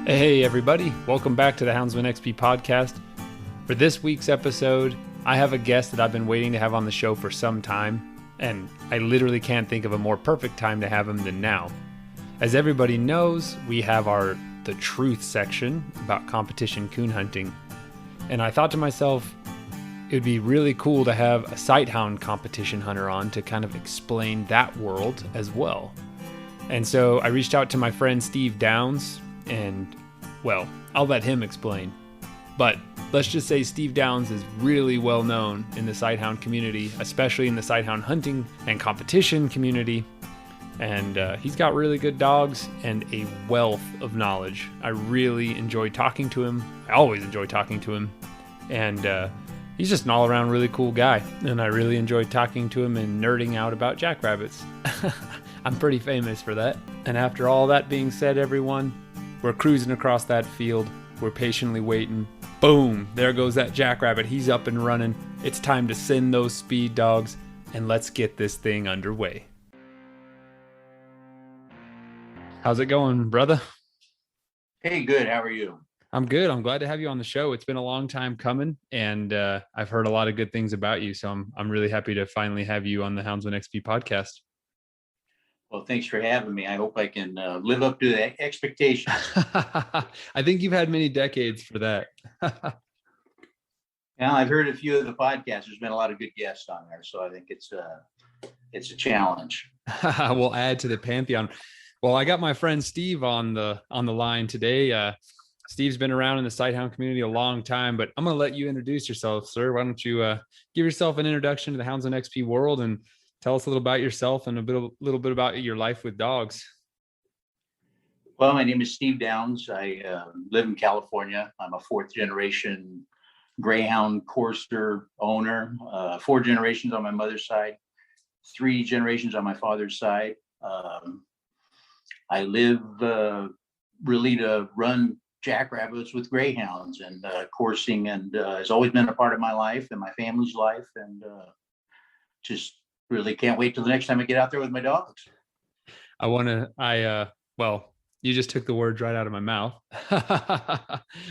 Hey everybody, welcome back to the Houndsman XP podcast. For this week's episode, I have a guest that I've been waiting to have on the show for some time, and I literally can't think of a more perfect time to have him than now. As everybody knows, we have the truth section about competition coon hunting, and I thought to myself, it would be really cool to have a Sighthound competition hunter on to kind of explain that world as well. And so I reached out to my friend Steve Downs, and, well, I'll let him explain. But let's just say Steve Downs is really well known in the Sighthound community, especially in the Sighthound hunting and competition community. And he's got really good dogs and a wealth of knowledge. I really enjoy talking to him. I always enjoy talking to him. And he's just an all-around really cool guy. And I really enjoy talking to him and nerding out about jackrabbits. I'm pretty famous for that. And after all that being said, everyone, we're cruising across that field. We're patiently waiting. Boom! There goes that jackrabbit. He's up and running. It's time to send those speed dogs, and let's get this thing underway. How's it going, brother? Hey, good. How are you? I'm good. I'm glad to have you on the show. It's been a long time coming, and I've heard a lot of good things about you, so I'm really happy to finally have you on the Houndsman XP podcast. Well, thanks for having me. I hope I can live up to the expectations. I think you've had many decades for that. Now, I've heard a few of the podcasts. There's been a lot of good guests on there, so I think it's a challenge. We'll add to the pantheon. Well, I got my friend Steve on the line today. Steve's been around in the Sighthound community a long time, but I'm going to let you introduce yourself, sir. Why don't you give yourself an introduction to the Houndsman XP world and tell us a little about yourself and a little bit about your life with dogs. Well, my name is Steve Downs. I live in California. I'm a fourth generation Greyhound courser owner, 4 generations on my mother's side, 3 generations on my father's side. I live really to run jackrabbits with Greyhounds, and coursing and has always been a part of my life and my family's life, and just really can't wait till the next time I get out there with my dogs. Well, you just took the words right out of my mouth.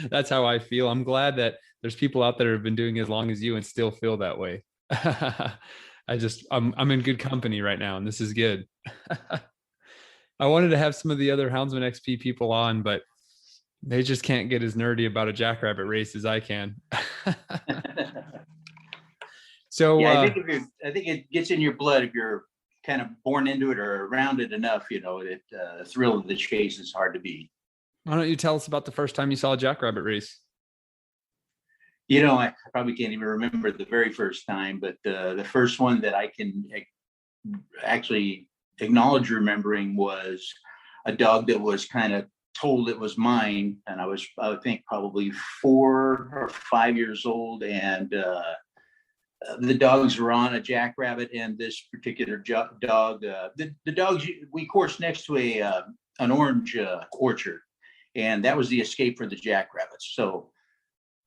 That's how I feel. I'm glad that there's people out there who have been doing it as long as you and still feel that way. I'm in good company right now, and this is good. I wanted to have some of the other Houndsman XP people on, but they just can't get as nerdy about a jackrabbit race as I can. So yeah, I think it gets in your blood if you're kind of born into it or around it enough. You know, the thrill of the chase is hard to beat. Why don't you tell us about the first time you saw a jackrabbit race? You know, I probably can't even remember the very first time, but the first one that I can actually acknowledge remembering was a dog that was kind of told it was mine, and I think probably 4 or 5 years old, and the dogs were on a jackrabbit, and this particular dog, the dogs, we coursed next to an orange orchard, and that was the escape for the jackrabbits. So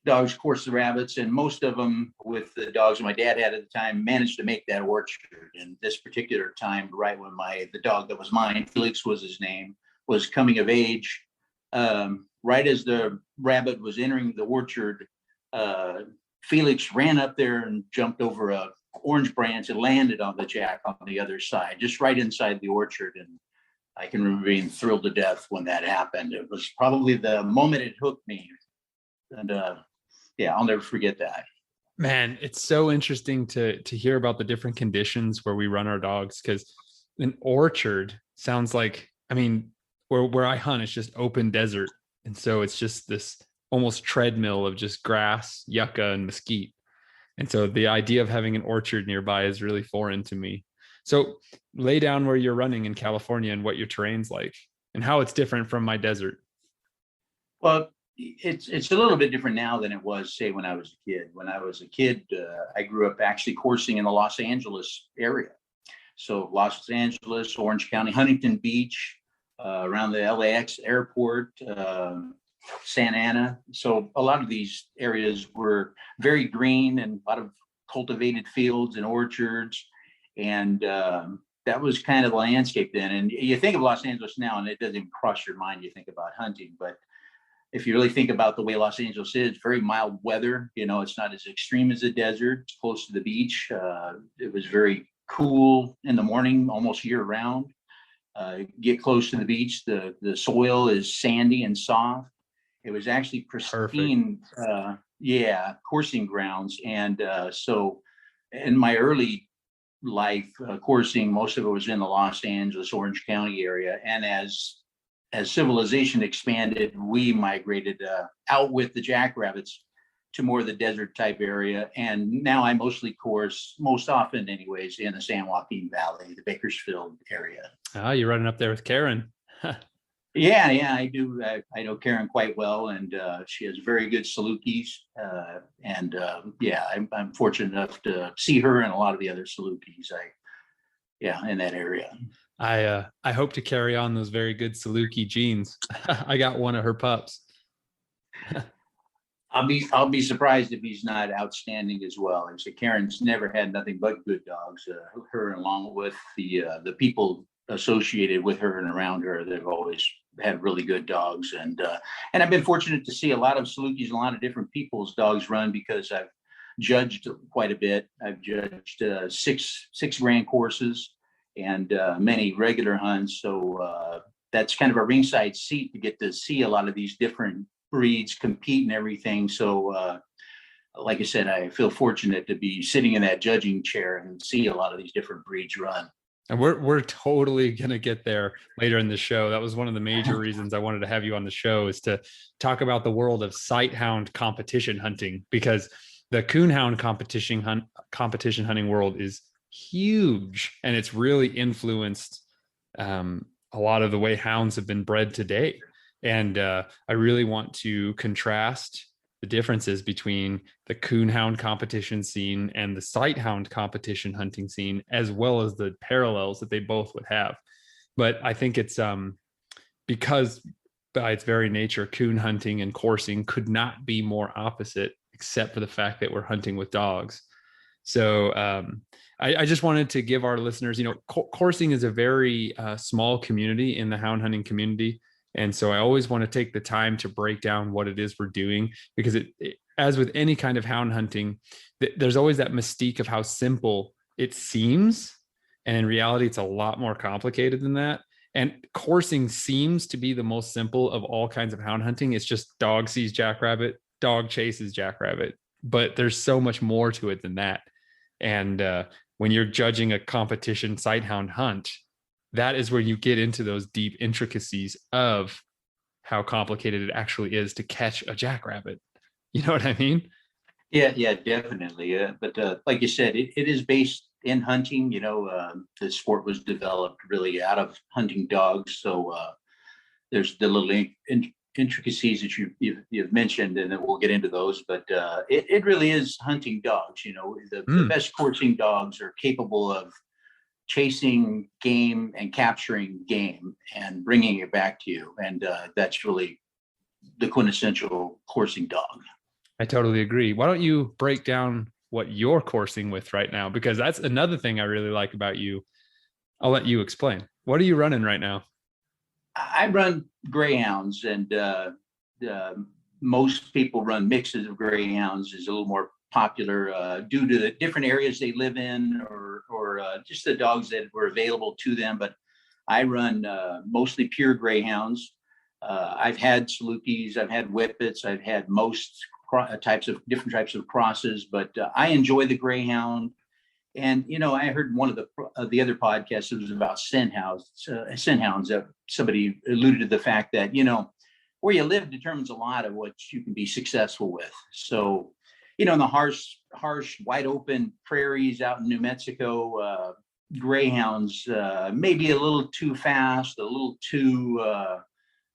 dogs course the rabbits, and most of them, with the dogs my dad had at the time, managed to make that orchard. And this particular time, right when the dog that was mine, Felix was his name, was coming of age, right as the rabbit was entering the orchard, Felix ran up there and jumped over a orange branch and landed on the jack on the other side, just right inside the orchard. And I can remember being thrilled to death when that happened. It was probably the moment it hooked me. And yeah, I'll never forget that. Man, it's so interesting to hear about the different conditions where we run our dogs, because an orchard sounds like, I mean, where I hunt, it's just open desert. And so it's just this almost treadmill of just grass, yucca, and mesquite. And so the idea of having an orchard nearby is really foreign to me. So lay down where you're running in California and what your terrain's like and how it's different from my desert. Well, it's a little bit different now than it was, say, when I was a kid. When I was a kid, I grew up actually coursing in the Los Angeles area. So Los Angeles, Orange County, Huntington Beach, around the LAX airport, Santa Ana. So a lot of these areas were very green and a lot of cultivated fields and orchards. And that was kind of the landscape then. And you think of Los Angeles now, and it doesn't even cross your mind. You think about hunting, but if you really think about the way Los Angeles is, very mild weather. It's not as extreme as the desert. It's close to the beach. It was very cool in the morning, almost year round. Get close to the beach. The soil is sandy and soft. It was actually pristine, coursing grounds. And so in my early life coursing, most of it was in the Los Angeles, Orange County area. And as civilization expanded, we migrated out with the jackrabbits to more of the desert type area. And now I mostly course, most often anyways, in the San Joaquin Valley, the Bakersfield area. Oh, you're running up there with Karen. Yeah, I do. I know Karen quite well, and she has very good Salukis. I'm fortunate enough to see her and a lot of the other Salukis. In that area. I hope to carry on those very good Saluki genes. I got one of her pups. I'll be surprised if he's not outstanding as well. And so Karen's never had nothing but good dogs. Her, along with the people associated with her and around her, they've always had really good dogs. And I've been fortunate to see a lot of Salukis and a lot of different people's dogs run, because I've judged quite a bit. I've judged six grand courses and many regular hunts. So that's kind of a ringside seat to get to see a lot of these different breeds compete and everything. So like I said, I feel fortunate to be sitting in that judging chair and see a lot of these different breeds run. And we're totally going to get there later in the show. That was one of the major reasons I wanted to have you on the show, is to talk about the world of Sighthound competition hunting, because the coonhound competition hunting world is huge, and it's really influenced a lot of the way hounds have been bred today. And I really want to contrast the differences between the coonhound competition scene and the sighthound competition hunting scene, as well as the parallels that they both would have. But I think it's because by its very nature, coon hunting and coursing could not be more opposite, except for the fact that we're hunting with dogs. So I just wanted to give our listeners, coursing is a very small community in the hound hunting community. And so I always want to take the time to break down what it is we're doing, because as with any kind of hound hunting, there's always that mystique of how simple it seems. And in reality, it's a lot more complicated than that. And coursing seems to be the most simple of all kinds of hound hunting. It's just dog sees jackrabbit, dog chases jackrabbit. But there's so much more to it than that. And when you're judging a competition sighthound hunt, that is where you get into those deep intricacies of how complicated it actually is to catch a jackrabbit. You know what I mean? Yeah, definitely. But like you said, it is based in hunting. The sport was developed really out of hunting dogs. So there's the little intricacies that you've mentioned, and then we'll get into those. But it really is hunting dogs. The best coursing dogs are capable of chasing game and capturing game and bringing it back to you. And that's really the quintessential coursing dog. I totally agree. Why don't you break down what you're coursing with right now? Because that's another thing I really like about you. I'll let you explain. What are you running right now? I run Greyhounds, and most people run mixes of Greyhounds. Is a little more popular due to the different areas they live in, or just the dogs that were available to them. But I run mostly pure Greyhounds. I've had Salukis, I've had Whippets, I've had most different types of crosses, but I enjoy the Greyhound. And I heard one of the other podcasts, it was about Scenthounds. Somebody alluded to the fact that where you live determines a lot of what you can be successful with. So in the harsh, wide open prairies out in New Mexico, Greyhounds may be a little too fast, a little too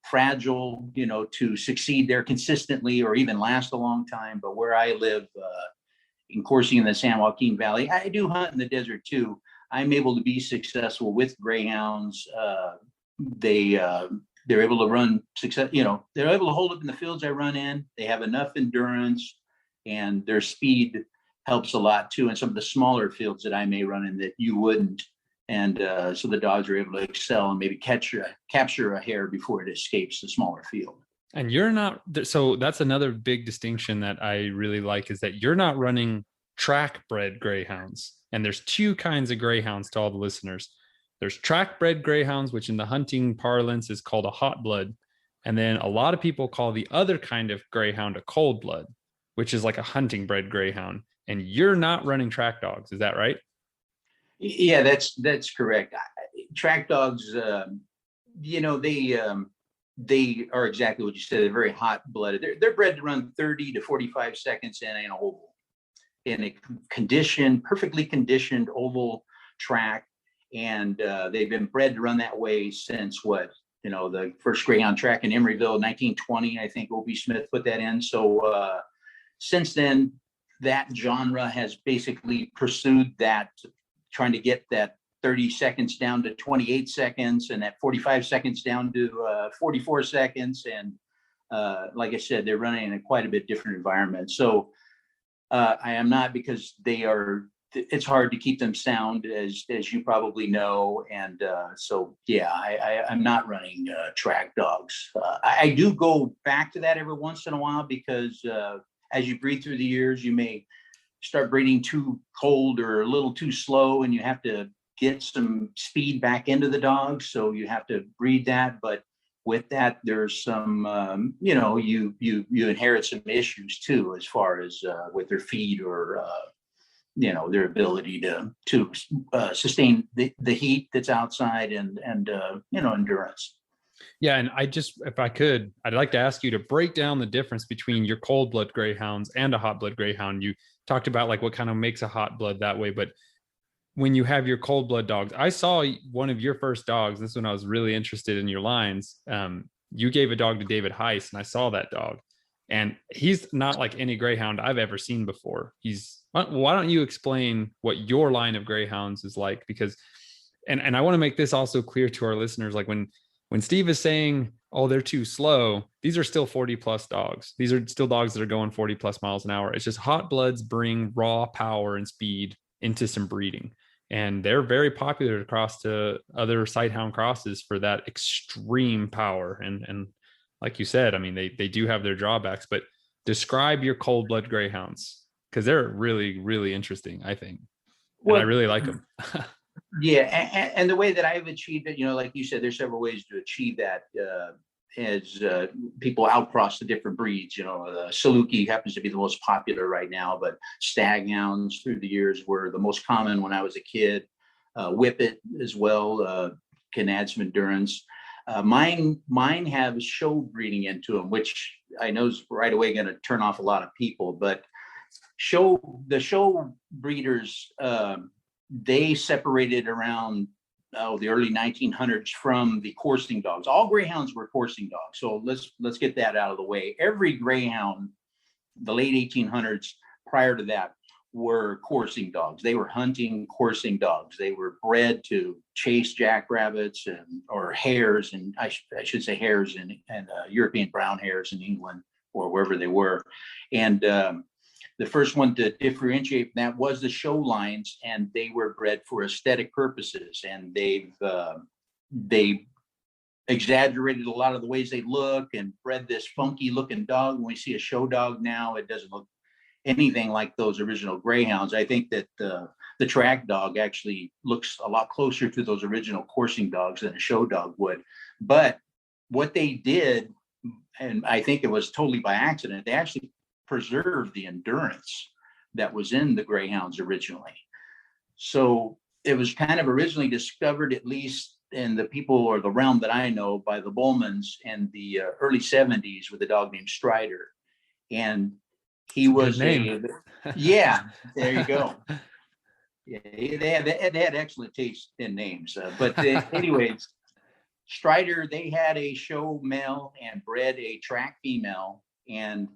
fragile, to succeed there consistently or even last a long time. But where I live, in coursing in the San Joaquin Valley, I do hunt in the desert too. I'm able to be successful with Greyhounds. They're able to run success. They're able to hold up in the fields I run in. They have enough endurance, and their speed helps a lot too in some of the smaller fields that I may run in that you wouldn't. And so the dogs are able to excel and maybe capture a hare before it escapes the smaller field. And you're not, so that's another big distinction that I really like, is that you're not running track bred greyhounds. And there's two kinds of greyhounds to all the listeners. There's track bred greyhounds, which in the hunting parlance is called a hot blood. And then a lot of people call the other kind of greyhound a cold blood, which is like a hunting bred greyhound. And you're not running track dogs. Is that right? Yeah, that's correct. Track dogs, they are exactly what you said. They're very hot blooded. They're bred to run 30 to 45 seconds in an oval, in a perfectly conditioned oval track. And they've been bred to run that way since the first Greyhound track in Emeryville, 1920, I think O.B. Smith put that in. So since then, that genre has basically pursued that, trying to get that 30 seconds down to 28 seconds and that 45 seconds down to 44 seconds. And like I said, they're running in a quite a bit different environment. So I am not, because it's hard to keep them sound, as you probably know. And so, yeah, I'm not running track dogs. I do go back to that every once in a while, because as you breed through the years, you may start breeding too cold or a little too slow, and you have to get some speed back into the dog. So you have to breed that. But with that, there's some, you inherit some issues too, as far as with their feet or, their ability to sustain the heat that's outside and endurance. Yeah. And if I could, I'd like to ask you to break down the difference between your cold blood greyhounds and a hot blood greyhound. You talked about like what kind of makes a hot blood that way, but when you have your cold blood dogs, I saw one of your first dogs. This is when I was really interested in your lines. You gave a dog to David Heiss, and I saw that dog, and he's not like any greyhound I've ever seen before. Why don't you explain what your line of greyhounds is like? Because, and I want to make this also clear to our listeners, like when Steve is saying, oh, they're too slow, these are still 40 plus dogs. These are still dogs that are going 40 plus miles an hour. It's just hot bloods bring raw power and speed into some breeding. And they're very popular across to other Sighthound crosses for that extreme power. And like you said, I mean, they do have their drawbacks, but describe your cold blood greyhounds, because they're really, really interesting, I think. And I really like them. Yeah. And the way that I've achieved it, like you said, there's several ways to achieve that. As people outcross the different breeds, Saluki happens to be the most popular right now, but staghounds through the years were the most common when I was a kid. Whippet as well can add some endurance. Mine have show breeding into them, which I know is right away going to turn off a lot of people. But the show breeders, they separated around the early 1900s from the coursing dogs. All greyhounds were coursing dogs. So let's get that out of the way. Every greyhound, the late 1800s, prior to that, were coursing dogs. They were hunting coursing dogs. They were bred to chase jackrabbits or hares, and I should say hares and European brown hares in England or wherever they were. And the first one to differentiate from that was the show lines, and they were bred for aesthetic purposes. And they exaggerated a lot of the ways they look and bred this funky looking dog. When we see a show dog now, it doesn't look anything like those original greyhounds. I think that the track dog actually looks a lot closer to those original coursing dogs than a show dog would. But what they did, and I think it was totally by accident, they actually preserved the endurance that was in the greyhounds originally. So it was kind of originally discovered, at least in the people or the realm that I know, by the Bowmans in the early 70s with a dog named Strider. And he was yeah, there you go. Yeah, they had excellent taste in names. But anyways, Strider, they had a show male and bred a track female. And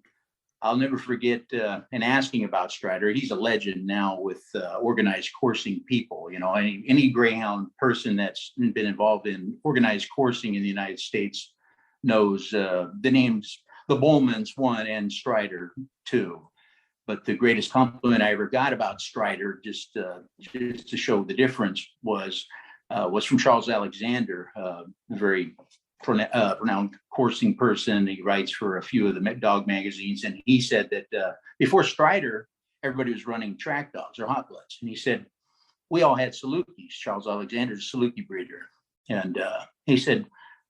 I'll never forget and asking about Strider. He's a legend now with organized coursing people. Any greyhound person that's been involved in organized coursing in the United States knows the names, the Bowmans, one, and Strider, two. But the greatest compliment I ever got about Strider, just to show the difference, was from Charles Alexander, very renowned coursing person. He writes for a few of the dog magazines. And he said that before Strider, everybody was running track dogs or hot bloods. And he said, we all had Salukis. Charles Alexander's a Saluki breeder. And he said,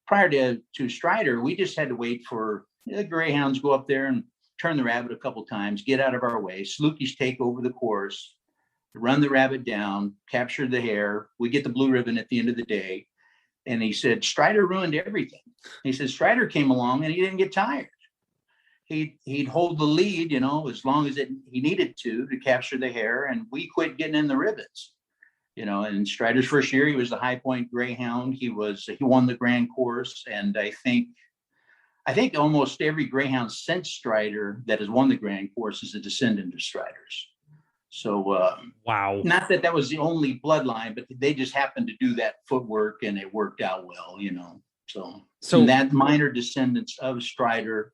prior to Strider, we just had to wait for the Greyhounds, go up there and turn the rabbit a couple times, get out of our way. Salukis take over the course, run the rabbit down, capture the hare. We get the blue ribbon at the end of the day. And he said, Strider ruined everything. He said, Strider came along and he didn't get tired. He'd hold the lead, as long as he needed to capture the hare. And we quit getting in the rivets. In Strider's first year, he was the High Point Greyhound. He won the grand course. And I think almost every Greyhound since Strider that has won the grand course is a descendant of Strider's. So, wow. Not that was the only bloodline, but they just happened to do that footwork and it worked out well, So that minor descendants of Strider.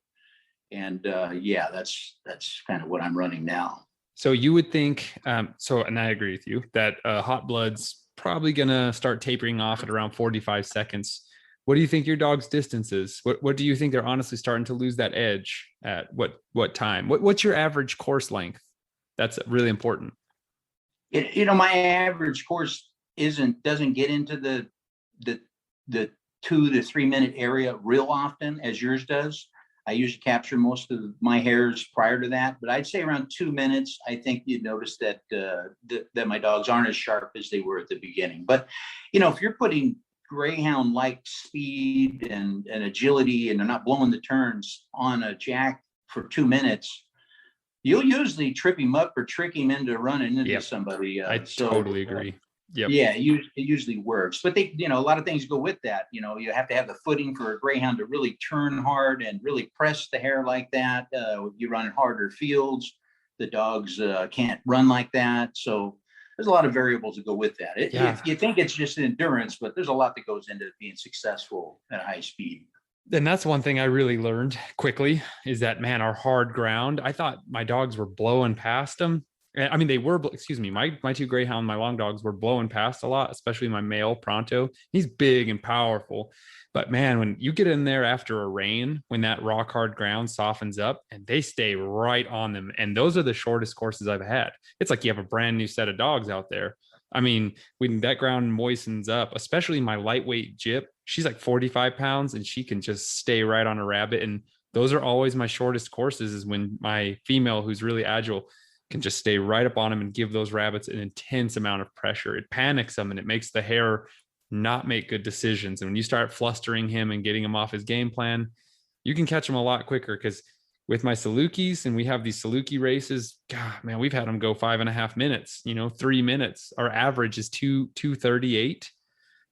And that's kind of what I'm running now. So you would think, and I agree with you that hot blood's probably going to start tapering off at around 45 seconds. What do you think your dog's distance is? What do you think they're honestly starting to lose that edge at what time? What's your average course length? That's really important. My average course doesn't get into the 2 to 3 minute area real often as yours does. I usually capture most of my hares prior to that, but I'd say around 2 minutes. I think you'd notice that that my dogs aren't as sharp as they were at the beginning. But if you're putting Greyhound-like speed and agility, and they're not blowing the turns on a jack for 2 minutes, you'll usually trip him up or trick him into running into somebody. I totally agree. Yep. Yeah, it usually works. But a lot of things go with that. You have to have the footing for a Greyhound to really turn hard and really press the hare like that. You run in harder fields. The dogs can't run like that. So there's a lot of variables that go with that. You think it's just endurance, but there's a lot that goes into being successful at high speed. And that's one thing I really learned quickly is that, man, our hard ground, I thought my dogs were blowing past them. I mean, they were, my 2 Greyhound, my long dogs were blowing past a lot, especially my male Pronto. He's big and powerful. But man, when you get in there after a rain, when that rock hard ground softens up and they stay right on them. And those are the shortest courses I've had. It's like you have a brand new set of dogs out there. I mean, when that ground moistens up, especially my lightweight Jip, she's like 45 pounds and she can just stay right on a rabbit. And those are always my shortest courses, is when my female, who's really agile, can just stay right up on him and give those rabbits an intense amount of pressure. It panics them and it makes the hare not make good decisions. And when you start flustering him and getting him off his game plan, you can catch him a lot quicker. Because with my Salukis, and we have these Saluki races, God, man, we've had them go 5.5 minutes, 3 minutes. Our average is 2:38.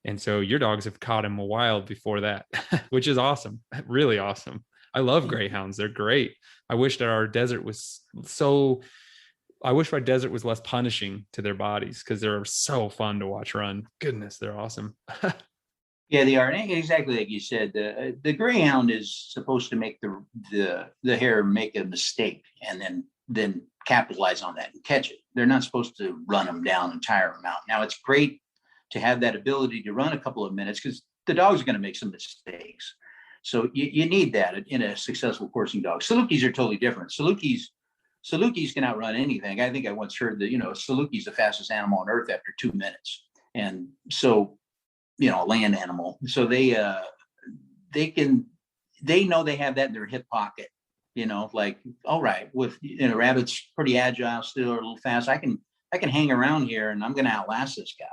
And so your dogs have caught him a while before that, which is awesome. Really awesome. I love Greyhounds. They're great. I wish that our desert was less punishing to their bodies, because they're so fun to watch run. Goodness, they're awesome. Yeah, they are. And exactly like you said, the Greyhound is supposed to make the hare make a mistake and then capitalize on that and catch it. They're not supposed to run them down and tire them out. Now, it's great to have that ability to run a couple of minutes, because the dog's going to make some mistakes. So you need that in a successful coursing dog. Salukis are totally different. Salukis can outrun anything. I think I once heard that, Saluki's the fastest animal on earth after 2 minutes. And so, a land animal. So they know they have that in their hip pocket, like, all right, with, rabbit's pretty agile still, or a little fast. I can hang around here and I'm going to outlast this guy.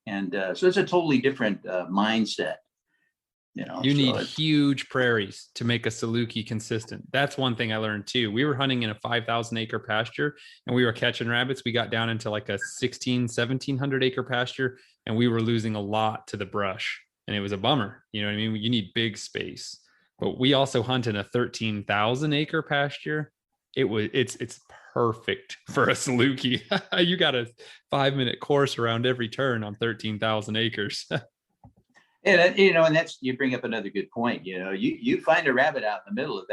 And so it's a totally different mindset. You need huge prairies to make a Saluki consistent. That's one thing I learned too. We were hunting in a 5,000 acre pasture and we were catching rabbits. We got down into like a 1,700 acre pasture and we were losing a lot to the brush, and it was a bummer. You know what I mean? You need big space, but we also hunt in a 13,000 acre pasture. It's perfect for a Saluki. You got a 5-minute course around every turn on 13,000 acres. And and that's, you bring up another good point. You find a rabbit out in the middle of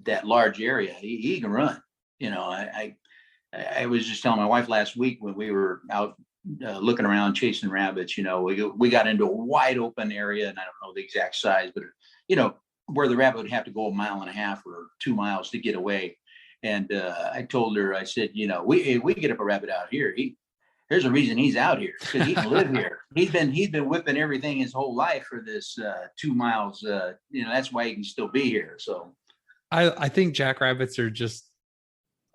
that large area, he can run. I was just telling my wife last week when we were out looking around chasing rabbits. We got into a wide open area, and I don't know the exact size, but where the rabbit would have to go 1.5 or 2 miles to get away. And I told her, I said, we get up a rabbit out here. There's a reason he's out here, because he can live here. He's been whipping everything his whole life for this 2 miles. That's why he can still be here. So I think jackrabbits are just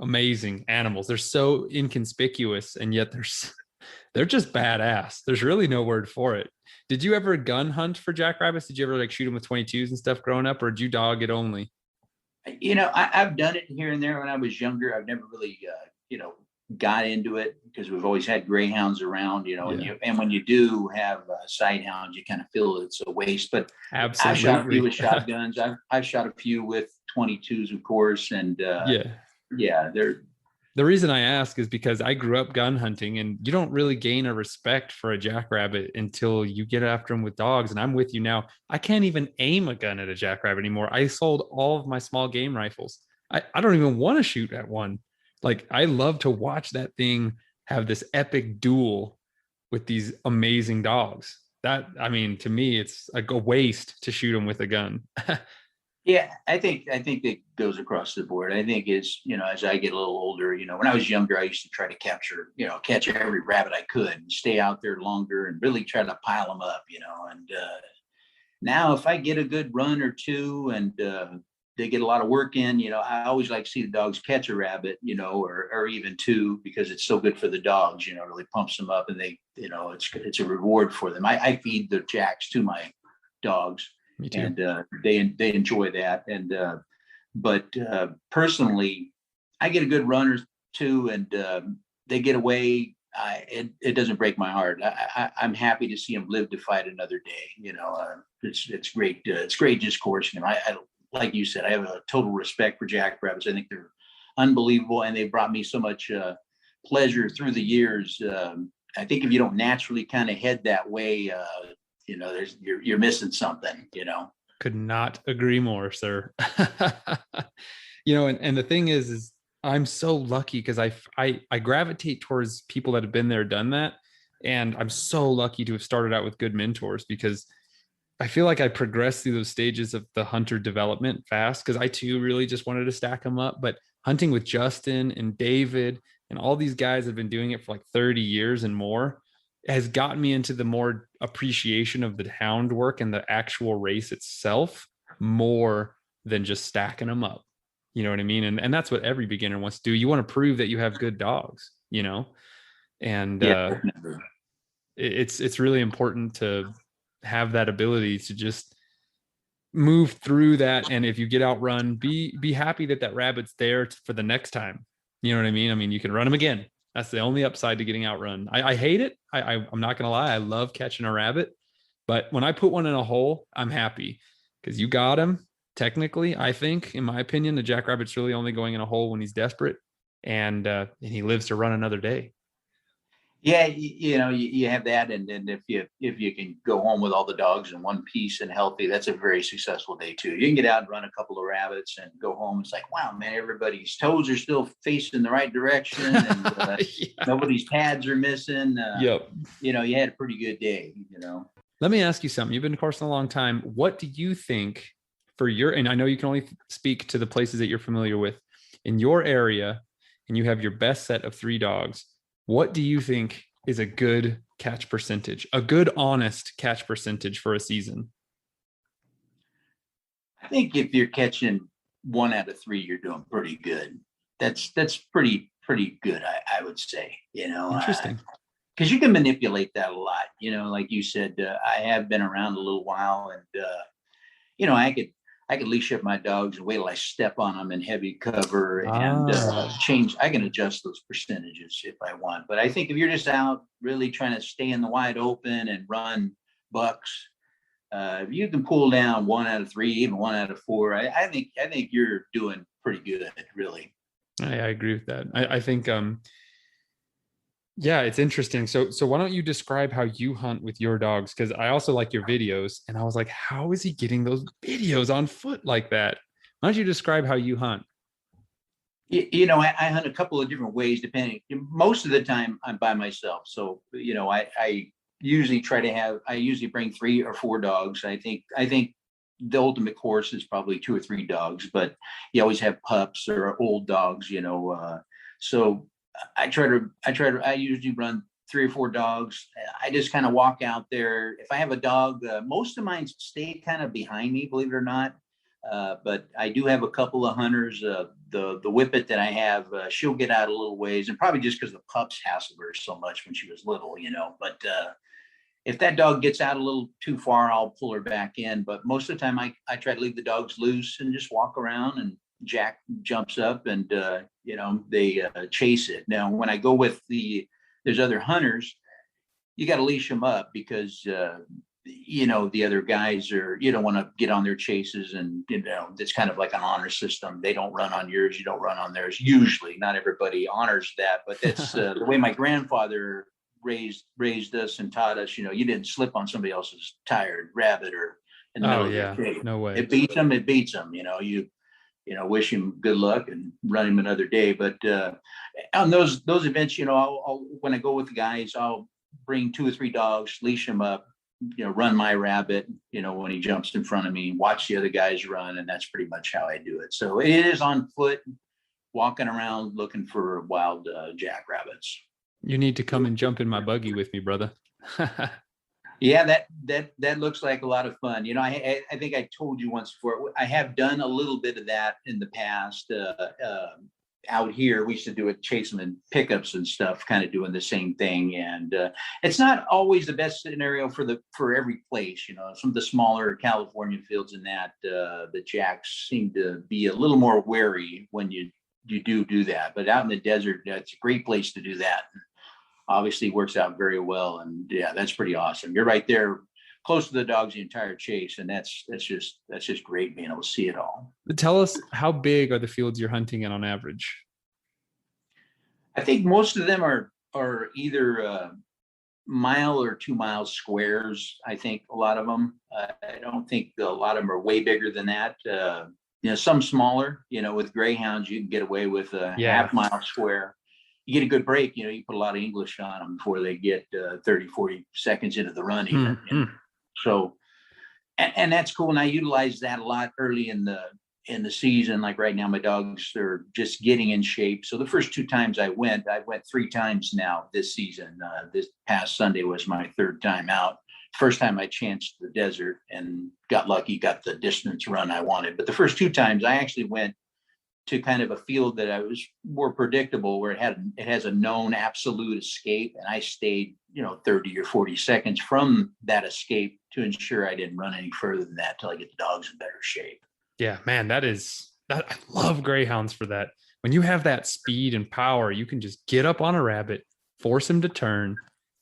amazing animals. They're so inconspicuous, and yet they're just badass. There's really no word for it. Did you ever gun hunt for jackrabbits? Did you ever shoot them with 22s and stuff growing up, or did you dog it only? I've done it here and there when I was younger. I've never really, got into it, because we've always had greyhounds around, and when you do have sighthounds, you kind of feel it's a waste. But absolutely, I've shot a few with shotguns. I've shot a few with 22s, of course, and they're. The reason I ask is because I grew up gun hunting, and you don't really gain a respect for a jackrabbit until you get after them with dogs. And I'm with you now. I can't even aim a gun at a jackrabbit anymore. I sold all of my small game rifles. I don't even want to shoot at one. I love to watch that thing have this epic duel with these amazing dogs. To me, it's like a waste to shoot them with a gun. Yeah, I think it goes across the board. I think as I get a little older, when I was younger, I used to try to catch every rabbit I could and stay out there longer and really try to pile them up, and now if I get a good run or two and they get a lot of work in, I always like to see the dogs catch a rabbit, or even two, because it's so good for the dogs, it really pumps them up, and they, it's a reward for them. I feed the jacks to my dogs. Me too. And they enjoy that. And but personally, I get a good run or two, and they get away. It doesn't break my heart. I'm happy to see them live to fight another day. It's great. It's great discourse. I like you said, I have a total respect for jackrabbits. I think they're unbelievable, and they brought me so much pleasure through the years. I think if you don't naturally kind of head that way, you're missing something. Could not agree more, sir. And the thing is I'm so lucky, because I gravitate towards people that have been there, done that, and I'm so lucky to have started out with good mentors, because I feel like I progressed through those stages of the hunter development fast, because I too really just wanted to stack them up. But hunting with Justin and David and all these guys have been doing it for 30 years and more has gotten me into the more appreciation of the hound work and the actual race itself, more than just stacking them up. You know what I mean? And that's what every beginner wants to do. You want to prove that you have good dogs, and it's really important to have that ability to just move through that. And if you get outrun, be happy that rabbit's there for the next time. You know what I mean? You can run them again. That's the only upside to getting outrun. I hate it. I'm not going to lie. I love catching a rabbit, but when I put one in a hole, I'm happy, because you got him. Technically, I think, in my opinion, the jackrabbit's really only going in a hole when he's desperate, and he lives to run another day. Yeah, you have that, and then if you can go home with all the dogs in one piece and healthy, that's a very successful day too. You can get out and run a couple of rabbits and go home. It's like, wow, man, everybody's toes are still facing the right direction, and nobody's pads are missing. Yep. You had a pretty good day. Let me ask you something. You've been coursing a long time. What do you think for and I know you can only speak to the places that you're familiar with in your area, and you have your best set of 3 dogs. What do you think is a good catch percentage, a good, honest catch percentage for a season? I think if you're catching 1 out of 3, you're doing pretty good. That's pretty good, I would say. Interesting. Because you can manipulate that a lot. Like you said, I have been around a little while, and I could leash up my dogs and wait till I step on them in heavy cover and change. I can adjust those percentages if I want. But I think if you're just out really trying to stay in the wide open and run bucks, if you can pull down 1 out of 3, even 1 out of 4, I think you're doing pretty good, really. I agree with that. I think, it's interesting. So why don't you describe how you hunt with your dogs? Because I also like your videos, and I was like, how is he getting those videos on foot like that? Why don't you describe how you hunt? I hunt a couple of different ways, depending. Most of the time I'm by myself. So, I usually bring 3 or 4 dogs. I think the ultimate course is probably 2 or 3 dogs, but you always have pups or old dogs, so I usually run 3 or 4 dogs. I just kind of walk out there. If I have a dog, most of mine stay kind of behind me, believe it or not. But I do have a couple of hunters. The whippet that I have, she'll get out a little ways, and probably just because the pups hassled her so much when she was little, But if that dog gets out a little too far, I'll pull her back in. But most of the time, I try to leave the dogs loose and just walk around, and Jack jumps up and they chase it. Now, when I go with there's other hunters, you got to leash them up because the other guys you don't want to get on their chases, and it's kind of like an honor system. They don't run on yours, you don't run on theirs. Usually, not everybody honors that, but that's the way my grandfather raised us and taught us. You didn't slip on somebody else's tired rabbit or in the middle of their cave. No way. It beats them. You wish him good luck and run him another day. But on those events, I'll when I go with the guys, I'll bring 2 or 3 dogs, leash them up, run my rabbit, when he jumps in front of me, watch the other guys run. And that's pretty much how I do it. So it is on foot, walking around looking for wild jackrabbits. You need to come and jump in my buggy with me, brother. Yeah, that looks like a lot of fun. I think I told you once before, I have done a little bit of that in the past. Out here, we used to do it, chase them in pickups and stuff, kind of doing the same thing. And it's not always the best scenario for every place. Some of the smaller California fields in that, the jacks seem to be a little more wary when you do that. But out in the desert, it's a great place to do that. Obviously works out very well, and yeah, that's pretty awesome. You're right there close to the dogs the entire chase, and that's just great being able to see it all. But tell us, how big are the fields you're hunting in on average? I think most of them are either mile or 2 mile squares. I think a lot of them. I don't think a lot of them are way bigger than that. Some smaller. With greyhounds, you can get away with a half mile square. You get a good break, you put a lot of English on them before they get 30, 40 seconds into the run even. So, and that's cool. And I utilize that a lot early in the season. Like right now, my dogs are just getting in shape. So the first 2 times I went 3 times now this season. This past Sunday was my 3rd time out. First time I chanced the desert and got lucky, got the distance run I wanted. But the first 2 times I actually went to kind of a field that I was more predictable, where it has a known absolute escape, and I stayed 30 or 40 seconds from that escape to ensure I didn't run any further than that till I get the dogs in better shape. Yeah, man, I love greyhounds for that. When you have that speed and power, you can just get up on a rabbit, force him to turn,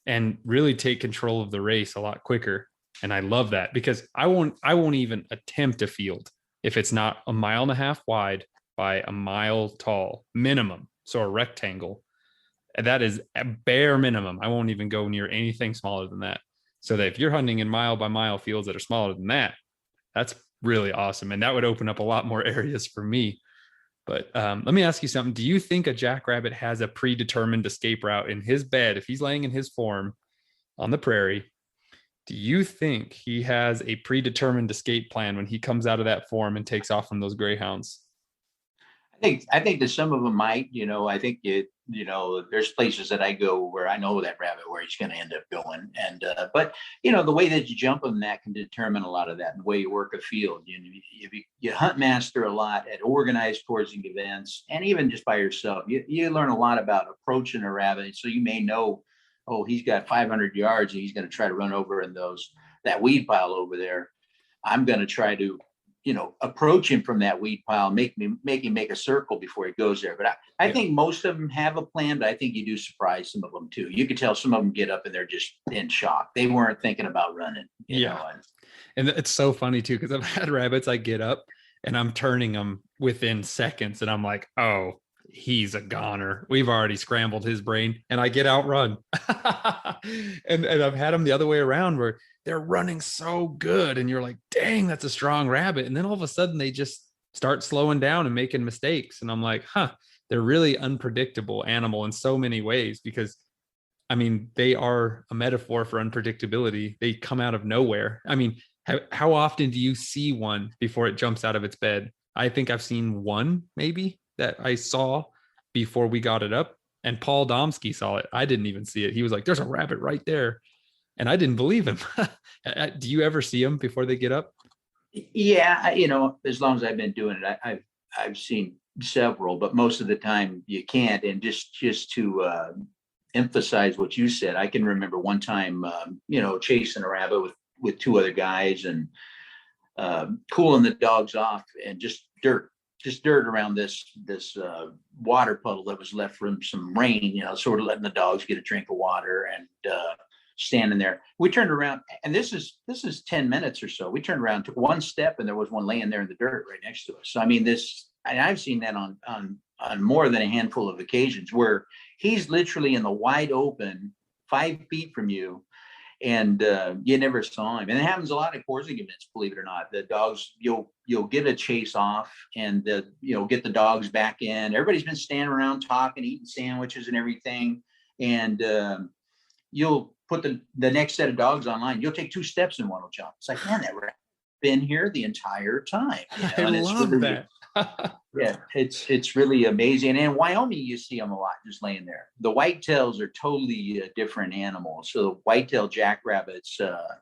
and really take control of the race a lot quicker. And I love that, because I won't even attempt a field if it's not a mile and a half wide by a mile tall minimum. So a rectangle, that is a bare minimum. I won't even go near anything smaller than that. So that if you're hunting in mile by mile fields that are smaller than that, that's really awesome. And that would open up a lot more areas for me. But let me ask you something. Do you think a jackrabbit has a predetermined escape route in his bed? If he's laying in his form on the prairie, do you think he has a predetermined escape plan when he comes out of that form and takes off from those greyhounds? I think that some of them might, I think there's places that I go where I know that rabbit where he's going to end up going. And, but the way that you jump him, that can determine a lot of that, and the way you work a field. You hunt master a lot at organized coursing events, and even just by yourself, you learn a lot about approaching a rabbit. So you may know, he's got 500 yards and he's going to try to run over in that weed pile over there. I'm going to try to approach him from that weed pile, make him make a circle before he goes there. But I think most of them have a plan, but I think you do surprise some of them too. You could tell some of them get up and they're just in shock. They weren't thinking about running. You know? And it's so funny too, because I've had rabbits, I get up and I'm turning them within seconds and I'm like, oh, he's a goner. We've already scrambled his brain, and I get outrun. and I've had them the other way around where they're running so good and you're like, dang, that's a strong rabbit. And then all of a sudden they just start slowing down and making mistakes. And I'm like, they're really unpredictable animal in so many ways, because they are a metaphor for unpredictability. They come out of nowhere. How often do you see one before it jumps out of its bed? I think I've seen one maybe that I saw before we got it up, and Paul Domsky saw it. I didn't even see it. He was like, there's a rabbit right there. And I didn't believe him. Do you ever see them before they get up? Yeah, as long as I've been doing it, I've seen several, but most of the time you can't. And just to emphasize what you said, I can remember one time, chasing a rabbit with two other guys and cooling the dogs off, and just dirt around this water puddle that was left from some rain, sort of letting the dogs get a drink of water, and standing there. We turned around, and this is 10 minutes or so. We turned around, took one step, and there was one laying there in the dirt right next to us. So I mean, I've seen that on more than a handful of occasions where he's literally in the wide open 5 feet from you, and you never saw him. And it happens a lot at coursing events, believe it or not. The dogs, you'll get a chase off, and get the dogs back in. Everybody's been standing around talking, eating sandwiches and everything, and you'll put the next set of dogs online. You'll take 2 steps and one will jump. It's like, man, that rabbit's been here the entire time. I love that. Yeah, it's really amazing. And in Wyoming, you see them a lot just laying there. The whitetails are totally different animals. So whitetail jackrabbits, I've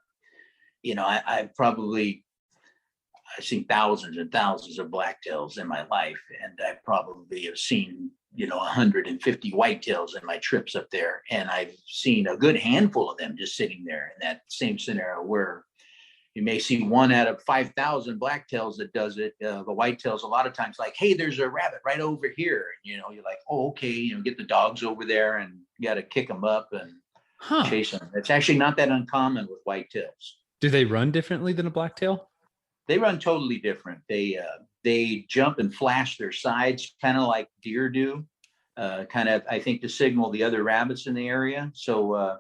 seen thousands and thousands of blacktails in my life, and I probably have seen 150 whitetails in my trips up there, and I've seen a good handful of them just sitting there in that same scenario where you may see 1 out of 5,000 blacktails that does it. The whitetails a lot of times like, hey, there's a rabbit right over here, and you're like, oh, okay, get the dogs over there, and you got to kick them up and chase them. It's actually not that uncommon with whitetails. Do they run differently than a blacktail? They run totally different. They jump and flash their sides, kind of like deer do, I think, to signal the other rabbits in the area. So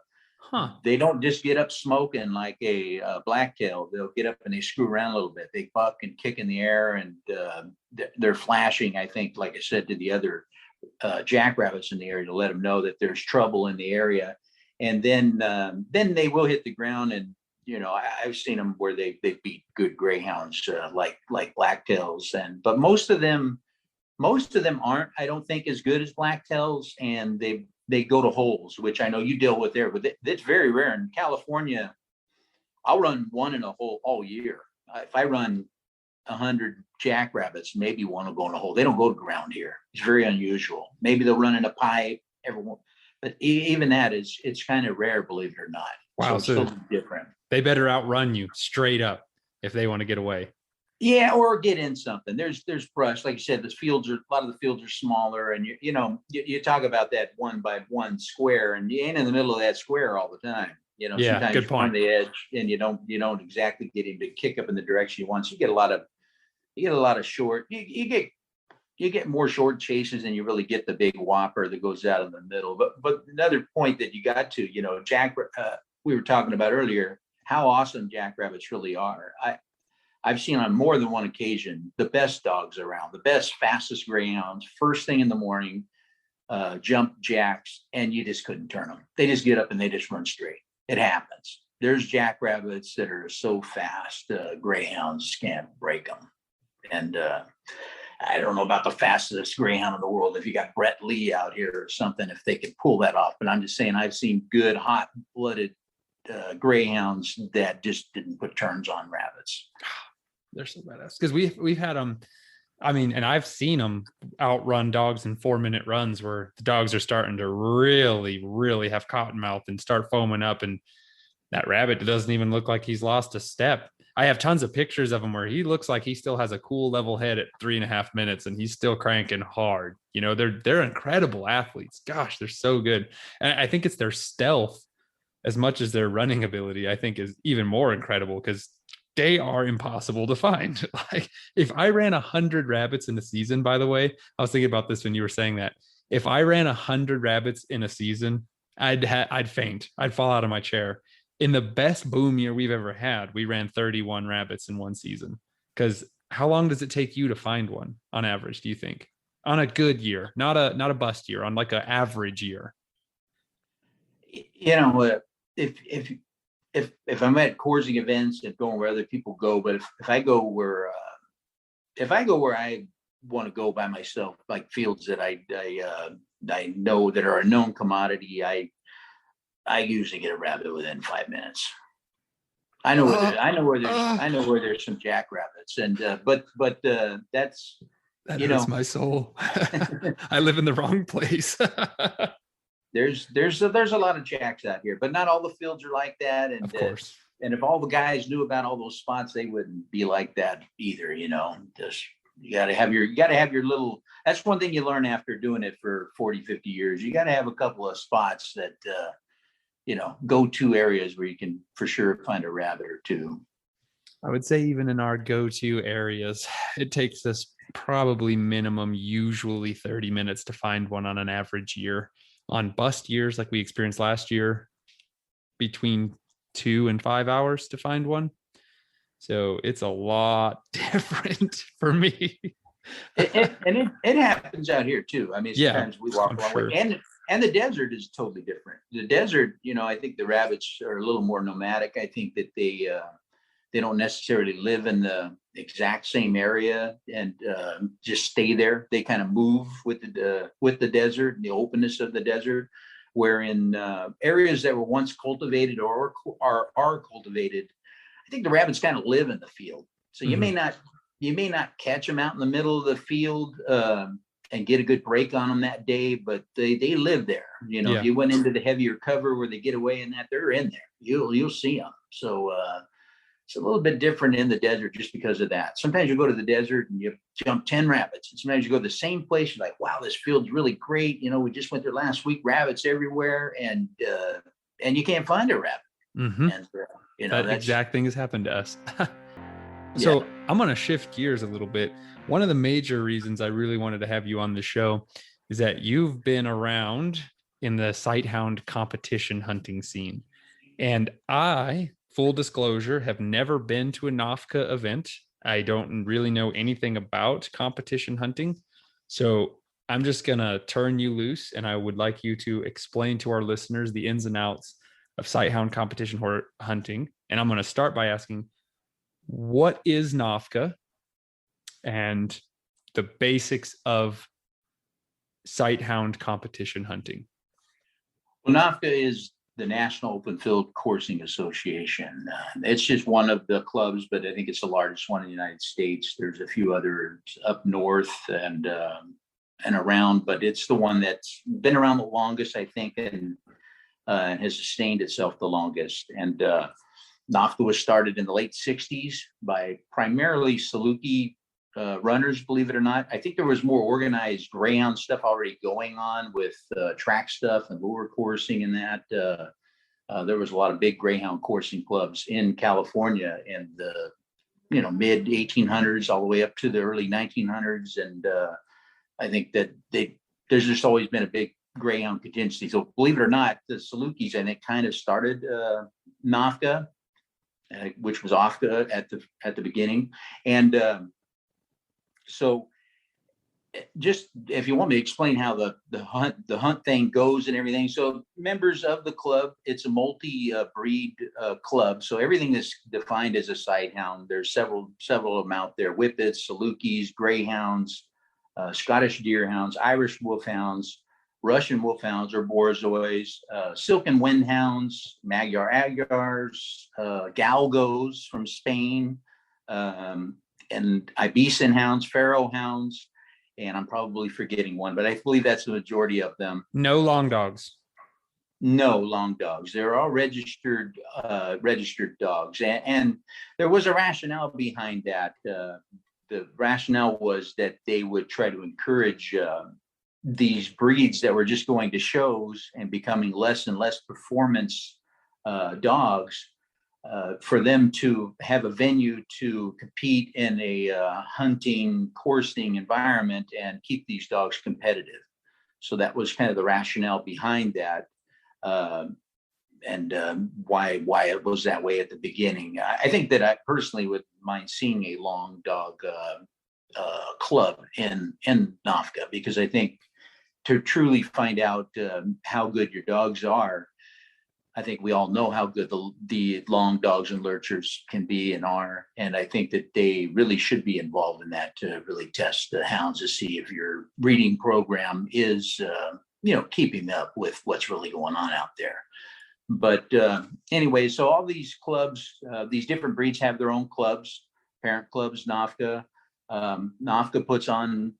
they don't just get up smoking like a blacktail. They'll get up and they screw around a little bit. They buck and kick in the air, and they're flashing, I think, like I said, to the other jackrabbits in the area to let them know that there's trouble in the area. And then they will hit the ground, and I've seen them where they beat good greyhounds like blacktails, but most of them aren't, I don't think, as good as blacktails, and they go to holes, which I know you deal with there, but it's very rare. In California, I'll run one in a hole all year. If I run 100 jackrabbits, maybe one will go in a hole. They don't go to ground here. It's very unusual. Maybe they'll run in a pipe, but even that it's kind of rare, believe it or not. Wow, so it's totally different. They better outrun you straight up if they want to get away. Yeah, or get in something. There's brush, like you said. A lot of the fields are smaller, and you talk about that 1x1 square, and you ain't in the middle of that square all the time. Yeah, sometimes good you're point. on the edge, and you don't exactly get him to kick up in the direction you want. So you get a lot of short. You get more short chases than you really get the big whopper that goes out in the middle. But another point that you got to, we were talking about earlier, how awesome jackrabbits really are. I've seen on more than one occasion the best dogs around, the best, fastest greyhounds, first thing in the morning, jump jacks, and you just couldn't turn them. They just get up and they just run straight. It happens. There's jackrabbits that are so fast, greyhounds can't break them. And I don't know about the fastest greyhound in the world. If you got Brett Lee out here or something, if they could pull that off. But I'm just saying, I've seen good, hot-blooded greyhounds that just didn't put turns on rabbits. They're so badass, because we've had them. I mean, and I've seen them outrun dogs in 4-minute runs where the dogs are starting to really, really have cotton mouth and start foaming up, and that rabbit doesn't even look like he's lost a step. I have tons of pictures of him where he looks like he still has a cool level head at 3.5 minutes, and he's still cranking hard. They're incredible athletes. Gosh, they're so good. And I think it's their stealth as much as their running ability, I think, is even more incredible, because they are impossible to find. Like, if I ran 100 rabbits in a season, by the way, I was thinking about this when you were saying that. If I ran 100 rabbits in a season, I'd faint. I'd fall out of my chair. In the best boom year we've ever had, we ran 31 rabbits in one season. Because how long does it take you to find one on average, do you think? On a good year, not a bust year, on like an average year. If if I'm at coursing events and going where other people go, but if I go where I want to go by myself, like fields that I know that are a known commodity, I usually get a rabbit within 5 minutes. I know where there's some jackrabbits, and but that's that hurts my soul. I live in the wrong place. There's a lot of jacks out here, but not all the fields are like that. And of course, and if all the guys knew about all those spots, they wouldn't be like that either. Just you got to have your little. That's one thing you learn after doing it for 40, 50 years. You got to have a couple of spots that go-to areas where you can for sure find a rabbit or two. I would say even in our go-to areas, it takes us probably minimum usually 30 minutes to find one on an average year. On bust years like we experienced last year, between 2 and 5 hours to find one. So it's a lot different for me. It happens out here too. I mean, sometimes we walk along sure. and the desert is totally different. The desert, I think the rabbits are a little more nomadic. I think that they don't necessarily live in the exact same area and just stay there. They kind of move with the desert and the openness of the desert. Where in areas that were once cultivated or are cultivated, I think the rabbits kind of live in the field. So you may not catch them out in the middle of the field and get a good break on them that day, but they live there. If you went into the heavier cover where they get away in that, they're in there. You'll see them. So it's a little bit different in the desert just because of that. Sometimes you go to the desert and you jump 10 rabbits. And sometimes you go to the same place. You're like, wow, this field's really great. We just went there last week, rabbits everywhere. And you can't find a rabbit. Mm-hmm. And, that exact thing has happened to us. So I'm going to shift gears a little bit. One of the major reasons I really wanted to have you on the show is that you've been around in the Sighthound competition hunting scene. And I, full disclosure, have never been to a NAFCA event. I don't really know anything about competition hunting. So I'm just going to turn you loose, and I would like you to explain to our listeners the ins and outs of Sighthound competition hunting. And I'm going to start by asking, what is NAFCA and the basics of Sighthound competition hunting? Well, NAFCA is the National Open Field Coursing Association. It's just one of the clubs, but I think it's the largest one in the United States. There's a few others up north and around, but it's the one that's been around the longest, I think, and has sustained itself the longest. And NAFCA was started in the late 60s by primarily Saluki runners, believe it or not. I think there was more organized Greyhound stuff already going on with track stuff and lure coursing and that. There was a lot of big Greyhound coursing clubs in California in the mid 1800s all the way up to the early 1900s. And I think that there's just always been a big Greyhound contingency. So believe it or not, the Salukis, I think, kind of started NAFCA, which was OFCA at the beginning. And so just if you want me to explain how the hunt thing goes and everything. So members of the club, it's a multi-breed club. So everything is defined as a Sighthound. There's several of them out there: Whippets, Salukis, Greyhounds, Scottish Deerhounds, Irish Wolfhounds, Russian Wolfhounds or Borzois, Silken Windhounds, Magyar Agars, Galgos from Spain, and Ibisan Hounds, Pharaoh Hounds, and I'm probably forgetting one, but I believe that's the majority of them. No long dogs. No long dogs. They're all registered dogs, and there was a rationale behind that. The rationale was that they would try to encourage these breeds that were just going to shows and becoming less and less performance dogs, for them to have a venue to compete in a hunting, coursing environment and keep these dogs competitive. So that was kind of the rationale behind that, and why it was that way at the beginning. I think that I personally would mind seeing a long dog club in NAFCA, because I think to truly find out how good your dogs are, I think we all know how good the long dogs and lurchers can be and are. And I think that they really should be involved in that to really test the hounds to see if your breeding program is, keeping up with what's really going on out there. But anyway, so all these clubs, these different breeds have their own clubs, parent clubs, NAFCA. NAFCA puts on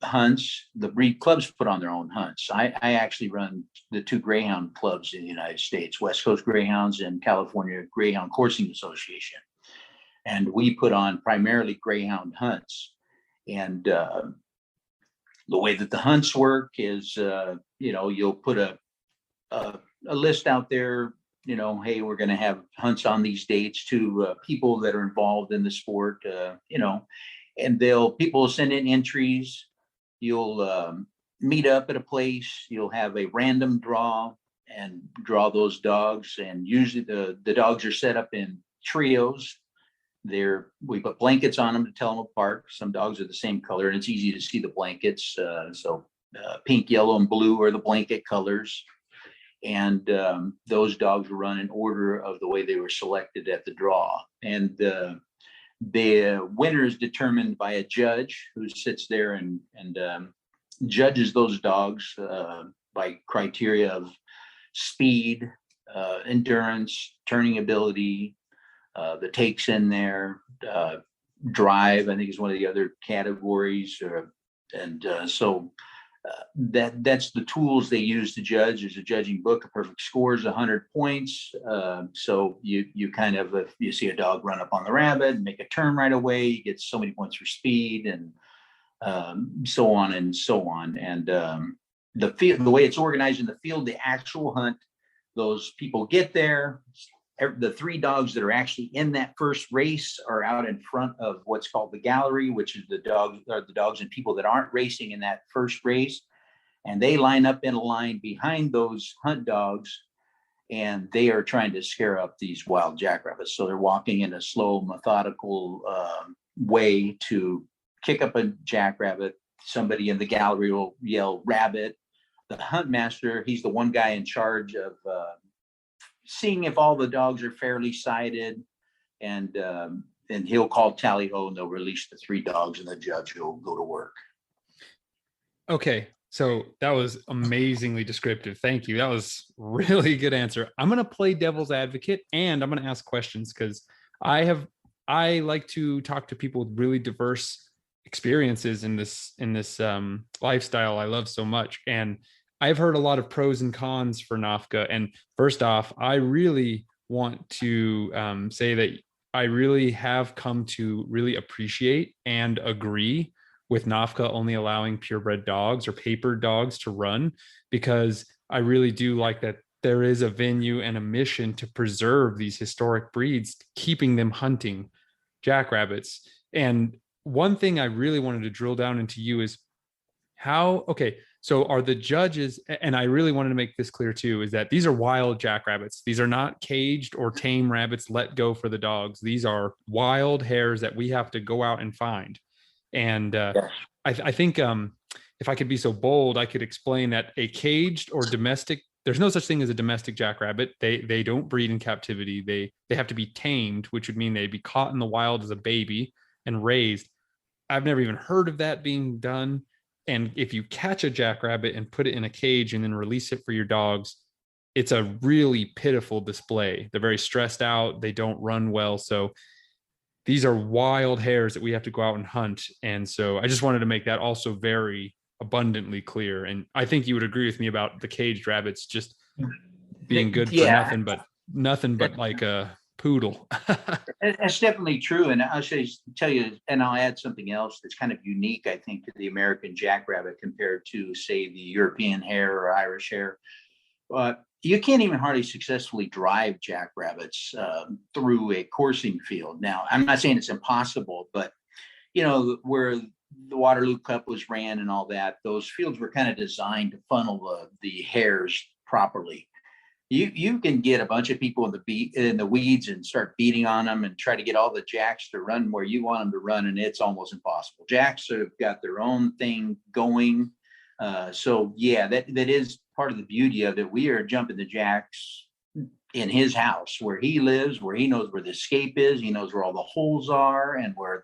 hunts. The breed clubs put on their own hunts. I actually run the 2 Greyhound clubs in the United States, West Coast Greyhounds and California Greyhound Coursing Association. And we put on primarily Greyhound hunts. And the way that the hunts work is, you'll put a list out there, hey, we're going to have hunts on these dates to people that are involved in the sport, and people will send in entries. You'll meet up at a place. You'll have a random draw and draw those dogs. And usually the dogs are set up in trios. We put blankets on them to tell them apart. Some dogs are the same color, and it's easy to see the blankets. So pink, yellow, and blue are the blanket colors. And those dogs were run in order of the way they were selected at the draw. And the winner is determined by a judge who sits there and judges those dogs by criteria of speed, endurance, turning ability, the takes in there, drive, I think is one of the other categories. So that's the tools they use to judge. There's a judging book. A perfect score is 100 points. So you kind of, if you see a dog run up on the rabbit and make a turn right away, you get so many points for speed, and so on and so on. And the way it's organized in the field, the actual hunt, those people get there. The 3 dogs that are actually in that first race are out in front of what's called the gallery, which is the dogs and people that aren't racing in that first race. And they line up in a line behind those hunt dogs, and they are trying to scare up these wild jackrabbits. So they're walking in a slow, methodical way to kick up a jackrabbit. Somebody in the gallery will yell rabbit. The hunt master, he's the one guy in charge of seeing if all the dogs are fairly sighted, and he'll call tally ho, and they'll release the 3 dogs, and the judge will go to work. Okay, so that was amazingly descriptive. Thank you. That was really good answer. I'm going to play devil's advocate, and I'm going to ask questions because I like to talk to people with really diverse experiences in this lifestyle I love so much. And I've heard a lot of pros and cons for NAFCA. And first off, I really want to say that I really have come to really appreciate and agree with NAFCA only allowing purebred dogs or paper dogs to run, because I really do like that there is a venue and a mission to preserve these historic breeds, keeping them hunting jackrabbits. And one thing I really wanted to drill down into you is so are the judges, and I really wanted to make this clear too, is that these are wild jackrabbits. These are not caged or tame rabbits let go for the dogs. These are wild hares that we have to go out and find. And I think if I could be so bold, I could explain that a caged or domestic, there's no such thing as a domestic jackrabbit. They don't breed in captivity. They have to be tamed, which would mean they'd be caught in the wild as a baby and raised. I've never even heard of that being done. And if you catch a jackrabbit and put it in a cage and then release it for your dogs, it's a really pitiful display. They're very stressed out. They don't run well. So these are wild hares that we have to go out and hunt. And so I just wanted to make that also very abundantly clear. And I think you would agree with me about the caged rabbits just being good for nothing but like a poodle. That's definitely true. And I'll tell you, and I'll add something else that's kind of unique, I think, to the American jackrabbit compared to, say, the European hare or Irish hare. You can't even hardly successfully drive jackrabbits through a coursing field. Now, I'm not saying it's impossible, but, where the Waterloo Cup was ran and all that, those fields were kind of designed to funnel the hares properly. You can get a bunch of people in the weeds and start beating on them and try to get all the jacks to run where you want them to run, and it's almost impossible. Jacks have got their own thing going. So yeah, that is part of the beauty of it. We are jumping the jacks in his house where he lives, where he knows where the escape is. He knows where all the holes are and where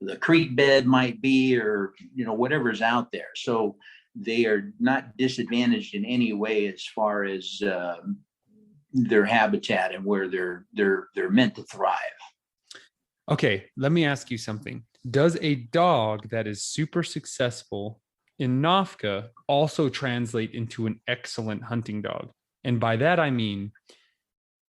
the creek bed might be, or, whatever's out there. So they are not disadvantaged in any way as far as their habitat and where they're meant to thrive. Okay, let me ask you something. Does a dog that is super successful in NAFCA also translate into an excellent hunting dog? And by that, I mean,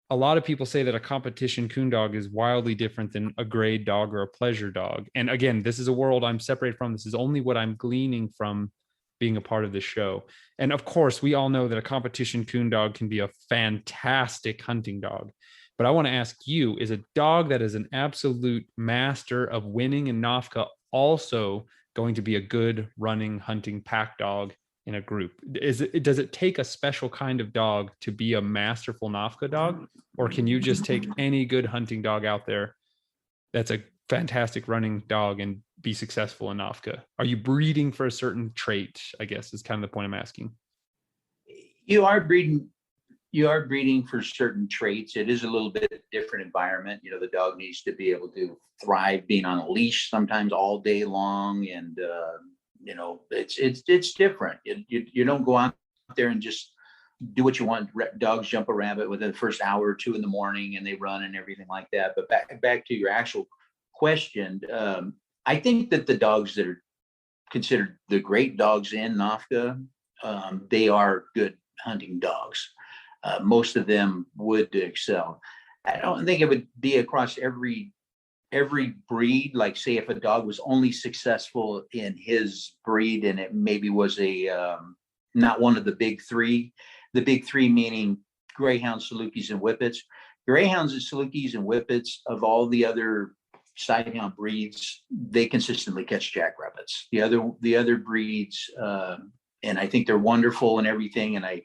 a lot of people say that a competition coon dog is wildly different than a grade dog or a pleasure dog. And again, this is a world I'm separated from. This is only what I'm gleaning from being a part of the show. And of course, we all know that a competition coon dog can be a fantastic hunting dog. But I want to ask you, is a dog that is an absolute master of winning in NAFCA also going to be a good running, hunting pack dog in a group? Does it take a special kind of dog to be a masterful NAFCA dog? Or can you just take any good hunting dog out there that's a fantastic running dog and be successful in NAFCA? Are you breeding for a certain trait, I guess, is kind of the point I'm asking. You are breeding for certain traits. It is a little bit different environment. The dog needs to be able to thrive being on a leash sometimes all day long. And, it's different. You don't go out there and just do what you want. Dogs jump a rabbit within the first hour or two in the morning and they run and everything like that. But back to your actual question, I think that the dogs that are considered the great dogs in NAFCA, they are good hunting dogs. Most of them would excel. I don't think it would be across every breed. Like, say, if a dog was only successful in his breed and it maybe was not one of the big three meaning Greyhounds, Salukis, and Whippets. Greyhounds and Salukis and Whippets, of all the other Sighthound breeds, they consistently catch jackrabbits. The other breeds, and I think they're wonderful and everything, and I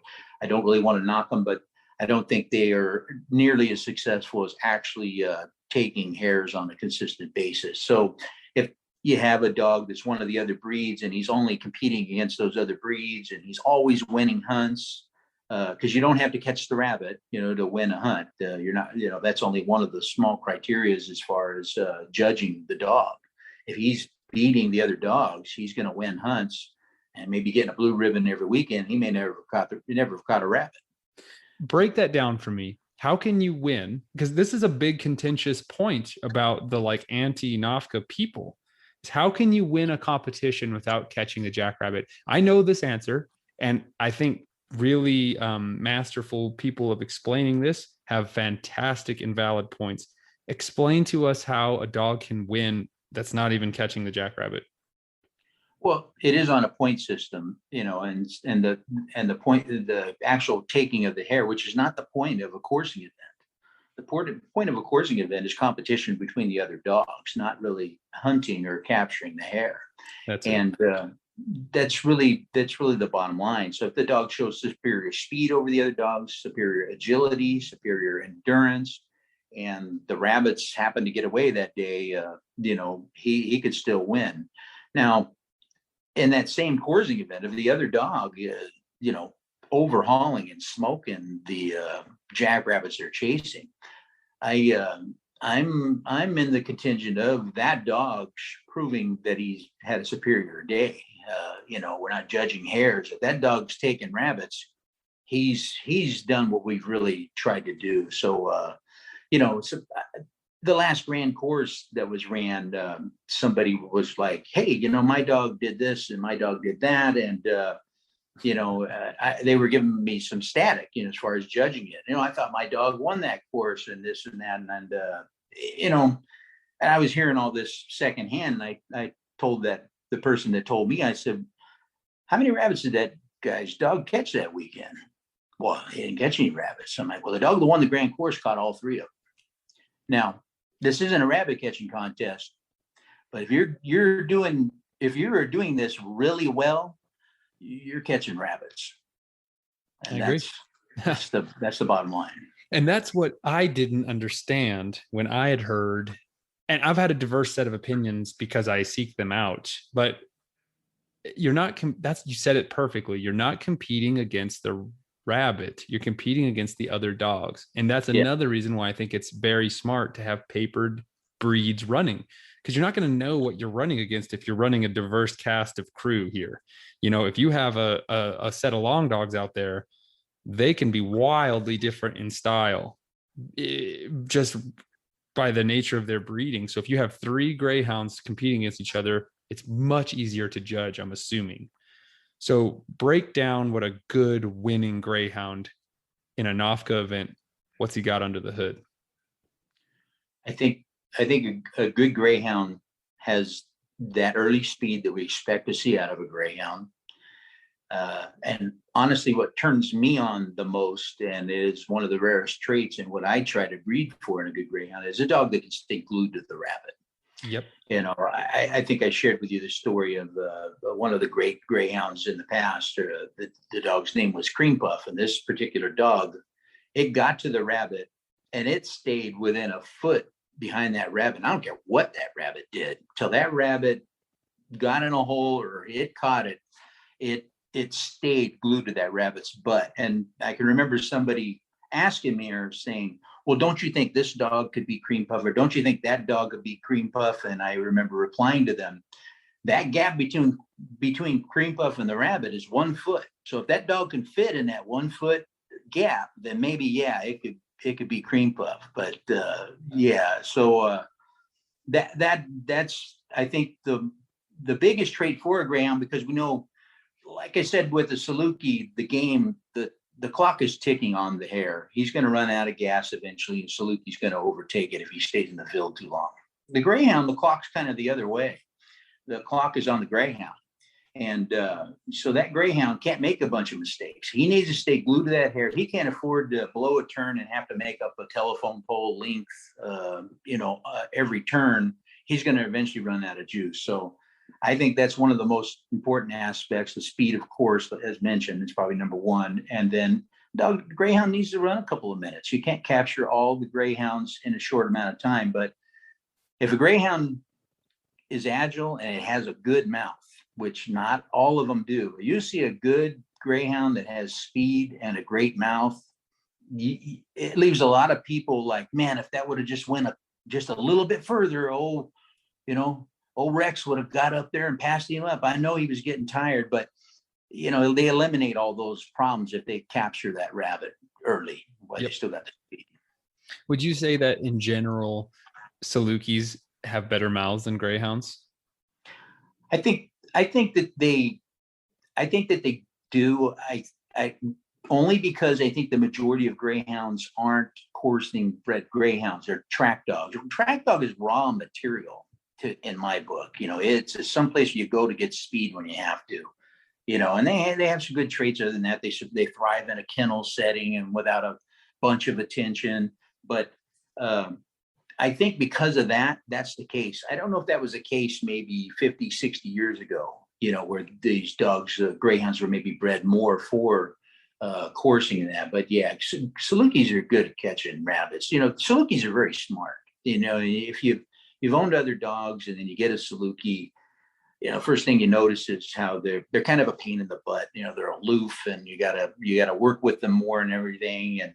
don't really want to knock them, but I don't think they are nearly as successful as actually taking hares on a consistent basis. So if you have a dog that's one of the other breeds and he's only competing against those other breeds and he's always winning hunts, because you don't have to catch the rabbit, to win a hunt. You're not, that's only one of the small criteria as far as judging the dog. If he's beating the other dogs, he's going to win hunts and maybe getting a blue ribbon every weekend. He may never have caught a rabbit. Break that down for me. How can you win? Because this is a big contentious point about the anti-NAFCA people. How can you win a competition without catching a jackrabbit? I know this answer, and I think really masterful people of explaining this have fantastic and valid points. Explain to us how a dog can win that's not even catching the jackrabbit. Well, it is on a point system, and the point, the actual taking of the hare, which is not the point of a coursing event. The point of a coursing event is competition between the other dogs, not really hunting or capturing the hare. That's really the bottom line. So if the dog shows superior speed over the other dogs, superior agility, superior endurance, and the rabbits happen to get away that day, he could still win. Now, in that same coursing event, if the other dog, overhauling and smoking the jackrabbits they're chasing, I'm in the contingent of that dog proving that he's had a superior day. We're not judging hares. If that dog's taking rabbits, he's done what we've really tried to do. So, the last grand course that was ran, somebody was like, hey, my dog did this and my dog did that. And, they were giving me some static, as far as judging it. I thought my dog won that course and this and that. And I was hearing all this secondhand. And I told the person that told me, I said, how many rabbits did that guy's dog catch that weekend? Well, he didn't catch any rabbits. I'm like, well, the dog that won the grand course caught all three of them. Now, this isn't a rabbit catching contest, but if you're doing this really well, you're catching rabbits. And I agree. That's the bottom line. And that's what I didn't understand when I had heard, and I've had a diverse set of opinions because I seek them out, but you're not, you said it perfectly. You're not competing against the rabbit. You're competing against the other dogs. And that's Yeah. another reason why I think it's very smart to have papered breeds running, because you're not going to know what you're running against if you're running a diverse cast of crew here. If you have a set of long dogs out there, they can be wildly different in style, just by the nature of their breeding. So if you have 3 greyhounds competing against each other, it's much easier to judge, I'm assuming. So break down what a good winning greyhound in a NOFCA event, what's he got under the hood? I think a good greyhound has that early speed that we expect to see out of a greyhound. And honestly, what turns me on the most, and is one of the rarest traits and what I try to breed for in a good greyhound, is a dog that can stay glued to the rabbit. Yep. I think I shared with you the story of one of the great greyhounds in the past. The dog's name was Cream Puff, and this particular dog, it got to the rabbit and it stayed within a foot behind that rabbit. I don't care what that rabbit did, till that rabbit got in a hole or it caught it. It stayed glued to that rabbit's butt. And I can remember somebody asking me or saying, well, don't you think this dog could be Cream Puff, or don't you think that dog could be Cream Puff? And I remember replying to them, that gap between Cream Puff and the rabbit is 1 foot. So if that dog can fit in that 1 foot gap, then maybe, yeah, it could be Cream Puff. But so that's I think the biggest trait for a greyhound, because we know, like I said, with the Saluki, the game, the clock is ticking on the Hare. He's going to run out of gas eventually, and Saluki's going to overtake it if he stays in the field too long. The greyhound, the clock's kind of the other way. The clock is on the greyhound. And so that greyhound can't make a bunch of mistakes. He needs to stay glued to that Hare. He can't afford to blow a turn and have to make up a telephone pole length, every turn. He's going to eventually run out of juice. So I think that's one of the most important aspects. The speed, of course, as mentioned, is probably number one. And then the greyhound needs to run a couple of minutes. You can't capture all the greyhounds in a short amount of time. But if a greyhound is agile and it has a good mouth, which not all of them do, you see a good greyhound that has speed and a great mouth, it leaves a lot of people like, man, if that would have just went just a little bit further, old Rex would have got up there and passed him up. I know he was getting tired, but they eliminate all those problems if they capture that rabbit early. But They still got the speed. Would you say that in general, Salukis have better mouths than greyhounds? I think that they do. I only because I think the majority of greyhounds aren't coursing bred greyhounds. They're track dogs. Track dog is raw material in my book. It's someplace you go to get speed when you have to. And they have some good traits. Other than that, they thrive in a kennel setting and without a bunch of attention. But I think because of that, that's the case. I don't know if that was the case maybe 50, 60 years ago, where these dogs, greyhounds, were maybe bred more for coursing and that. But yeah, Salukis are good at catching rabbits. Salukis are very smart. If you've owned other dogs and then you get a Saluki, first thing you notice is how they're kind of a pain in the butt. They're aloof, and you gotta work with them more and everything, and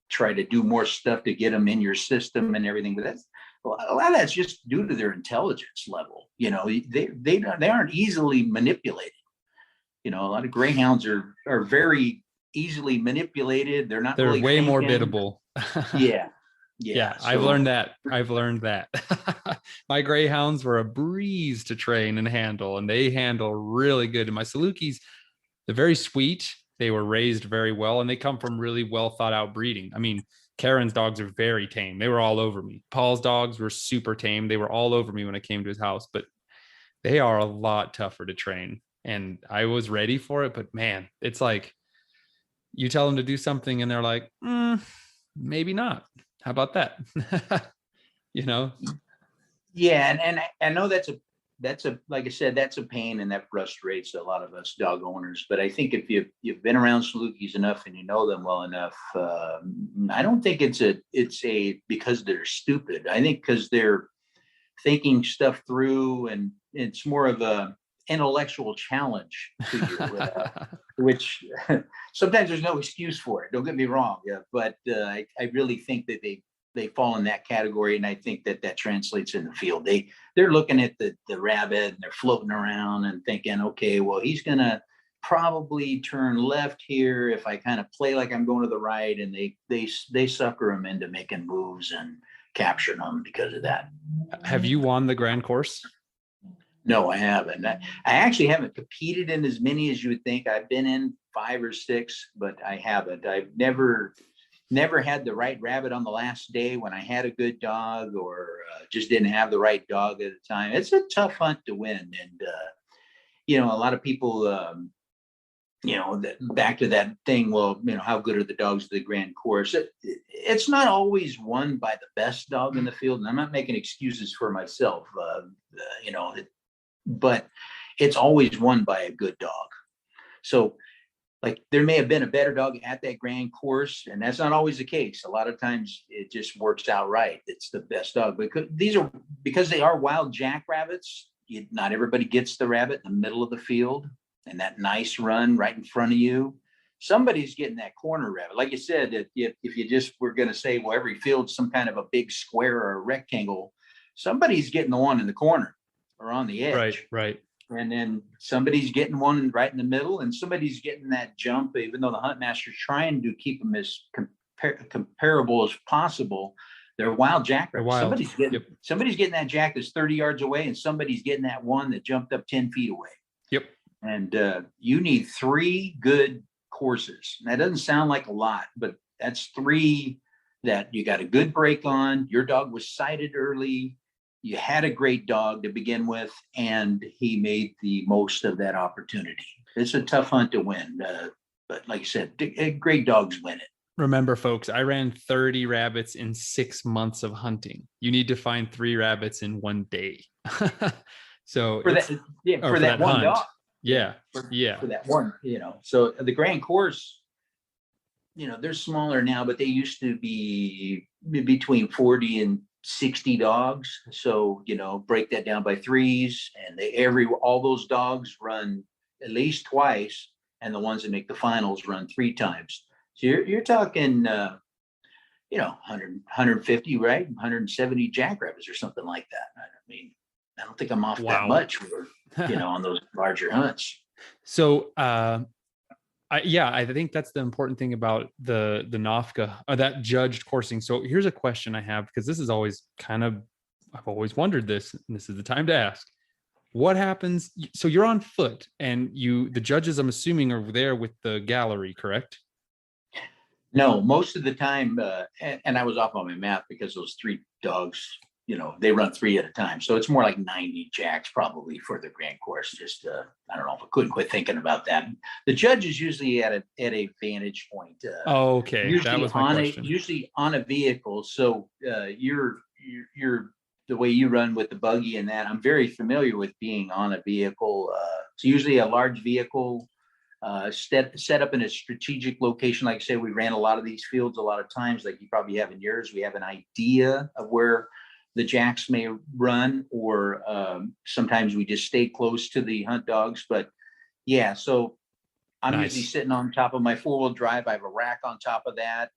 try to do more stuff to get them in your system and everything. But a lot of that's just due to their intelligence level. They aren't easily manipulated. A lot of greyhounds are very easily manipulated. They're really way thinking. more biddable. Yeah. So, I've learned that. My greyhounds were a breeze to train and handle, and they handle really good. And my Salukis, they're very sweet. They were raised very well, and they come from really well thought out breeding. I mean, Karen's dogs are very tame. They were all over me. Paul's dogs were super tame. They were all over me when I came to his house, but they are a lot tougher to train. And I was ready for it, but man, it's like you tell them to do something and they're like, maybe not. How about that? Yeah. And I know that's like I said, that's a pain, and that frustrates a lot of us dog owners. But I think if you've been around Salukis enough and you know them well enough, I don't think it's because they're stupid. I think because they're thinking stuff through, and it's more of a intellectual challenge to you, which sometimes there's no excuse for it. Don't get me wrong, but I really think that they fall in that category, and I think that translates in the field. They're looking at the rabbit and they're floating around and thinking, okay, well, he's gonna probably turn left here if I kind of play like I'm going to the right, and they sucker them into making moves and capturing them because of that. Have you won the grand course? No, I haven't. I actually haven't competed in as many as you would think. I've been in 5 or 6, but I haven't. I've never had the right rabbit on the last day when I had a good dog, or just didn't have the right dog at the time. It's a tough hunt to win. And, a lot of people, back to that thing, well, how good are the dogs of the grand course? It's not always won by the best dog in the field. And I'm not making excuses for myself, but it's always won by a good dog. So, like, there may have been a better dog at that grand course, and that's not always the case. A lot of times it just works out right. It's the best dog. Because they are wild jackrabbits, not everybody gets the rabbit in the middle of the field and that nice run right in front of you. Somebody's getting that corner rabbit. Like you said, if you just were going to say, well, every field's some kind of a big square or a rectangle, somebody's getting the one in the corner or on the edge. Right. And then somebody's getting one right in the middle, and somebody's getting that jump, even though the hunt master's trying to keep them as comparable as possible. They're wild jackrabbits. Somebody's getting that jack that's 30 yards away, and somebody's getting that one that jumped up 10 feet away. Yep. And you need 3 good courses. And that doesn't sound like a lot, but that's 3 that you got a good break on. Your dog was sighted early. You had a great dog to begin with, and he made the most of that opportunity. It's a tough hunt to win, but like I said, great dogs win it. Remember, folks, I ran 30 rabbits in 6 months of hunting. You need to find 3 rabbits in 1 day. So for that one hunt. dog. Yeah. For that one, So the grand course, they're smaller now, but they used to be between 40 and 60 dogs. So, break that down by 3s, and all those dogs run at least twice, and the ones that make the finals run 3 times. So you're talking, 100, 150, right? 170 jackrabbits or something like that. I mean, I don't think I'm off that much for, on those larger hunts. So, I think that's the important thing about the NOFCA, or that judged coursing. So here's a question I have, because this is always I've always wondered this, and this is the time to ask. What happens? So you're on foot, and the judges, I'm assuming, are there with the gallery, correct? No, most of the time, and I was off on my map because those 3 dogs, they run 3 at a time. So it's more like 90 jacks probably for the grand course. Just, I don't know if I couldn't quit thinking about that. The judge is usually at a vantage point. Okay. That was my question. Usually on a vehicle. So you're the way you run with the buggy and that, I'm very familiar with being on a vehicle. It's usually a large vehicle, set up in a strategic location. Like I say, we ran a lot of these fields a lot of times, like you probably have in yours. We have an idea of where the jacks may run, or sometimes we just stay close to the hunt dogs. But yeah, so I'm usually sitting on top of my 4-wheel drive. I have a rack on top of that,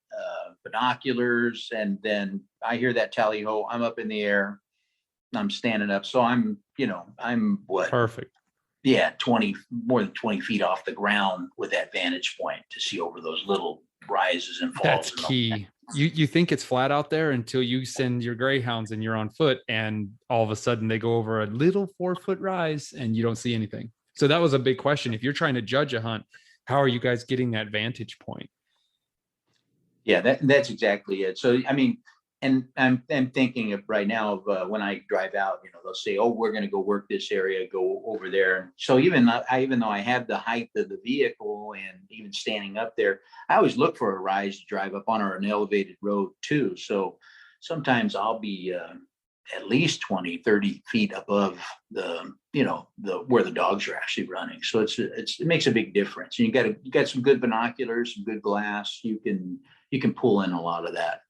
binoculars, and then I hear that tally ho. I'm up in the air, I'm standing up. So I'm what? Perfect. Yeah, more than 20 feet off the ground with that vantage point to see over those little rises and falls. That's key. You think it's flat out there until you send your greyhounds and you're on foot, and all of a sudden they go over a little 4-foot rise and you don't see anything. So that was a big question. If you're trying to judge a hunt, how are you guys getting that vantage point? Yeah, that's exactly it. So, I mean, and I'm thinking of right now of when I drive out, they'll say, oh, we're going to go work this area, go over there. So even though I have the height of the vehicle and even standing up there, I always look for a rise to drive up on, or an elevated road too. So sometimes I'll be at least 20, 30 feet above the where the dogs are actually running. So it makes a big difference. And you got some good binoculars, some good glass. You can pull in a lot of that,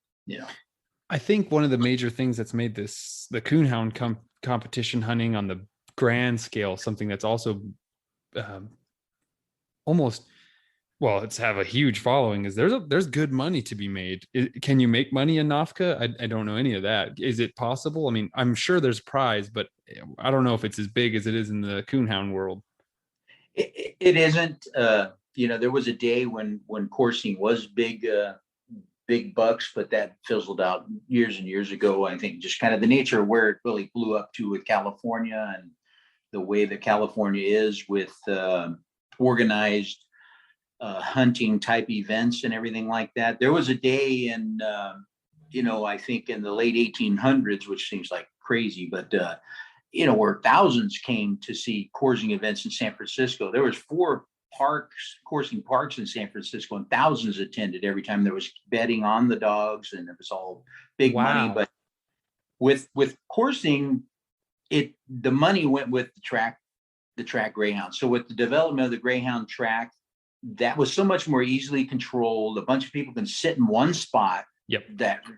I think one of the major things that's made the coonhound competition hunting on the grand scale, something that's also almost, well, it's have a huge following, is there's good money to be made. Can you make money in Nafka? I don't know any of that. Is it possible? I mean, I'm sure there's prize, but I don't know if it's as big as it is in the coonhound world. It isn't. There was a day when coursing was big bucks, but that fizzled out years and years ago. I think just kind of the nature of where it really blew up to with California, and the way that California is with organized hunting type events and everything like that. There was a day in, I think in the late 1800s, which seems like crazy, but where thousands came to see coursing events in San Francisco. There was 4 coursing parks in San Francisco, and thousands attended every time there was betting on the dogs, and it was all big money. But with coursing, the money went with the track greyhound. So with the development of the greyhound track, that was so much more easily controlled. A bunch of people can sit in one spot. Yep.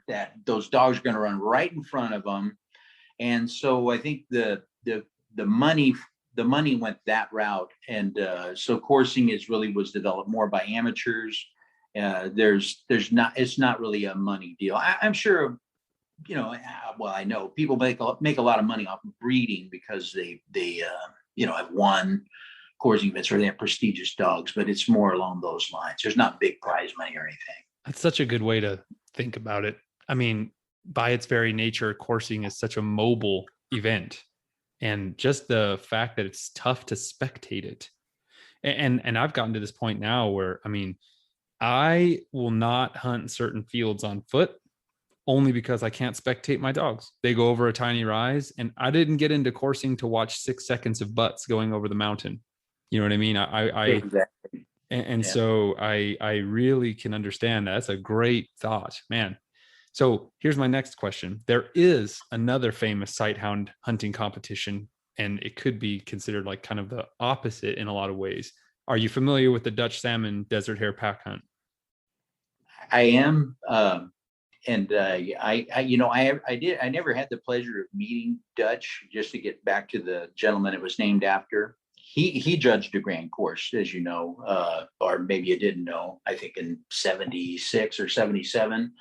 That those dogs are going to run right in front of them. And so I think the money went that route. And so coursing was developed more by amateurs. It's not really a money deal. I'm sure, I know people make a lot of money off of breeding because they have won coursing events or they have prestigious dogs, but it's more along those lines. There's not big prize money or anything. That's such a good way to think about it. I mean, by its very nature, coursing is such a mobile event, and just the fact that it's tough to spectate it. And I've gotten to this point now where, I mean, I will not hunt certain fields on foot only because I can't spectate my dogs. They go over a tiny rise, and I didn't get into coursing to watch 6 seconds of butts going over the mountain. You know what I mean? Exactly. So I really can understand that. That's a great thought, man. So here's my next question. There is another famous sighthound hunting competition, and it could be considered like kind of the opposite in a lot of ways. Are you familiar with the Dutch salmon desert hare pack hunt? I am. I never had the pleasure of meeting Dutch. Just to get back to the gentleman it was named after, he judged a grand course, as you know, or maybe you didn't know. I think in 76 or 77,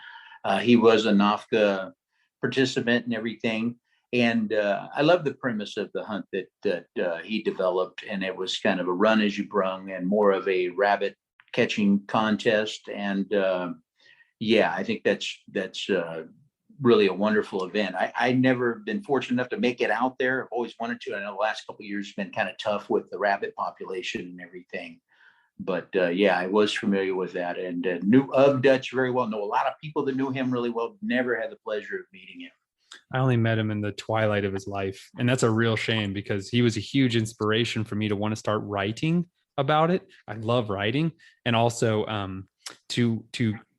he was a NAFCA participant and everything. And I love the premise of the hunt that he developed, and it was kind of a run as you brung and more of a rabbit catching contest. And I think that's really a wonderful event. I never been fortunate enough to make it out there. I've always wanted to. I know the last couple of years has been kind of tough with the rabbit population and everything. But I was familiar with that, and knew of Dutch very well. Know a lot of people that knew him really well. Never had the pleasure of meeting him. I only met him in the twilight of his life, and that's a real shame because he was a huge inspiration for me to want to start writing about it. I love writing, and also to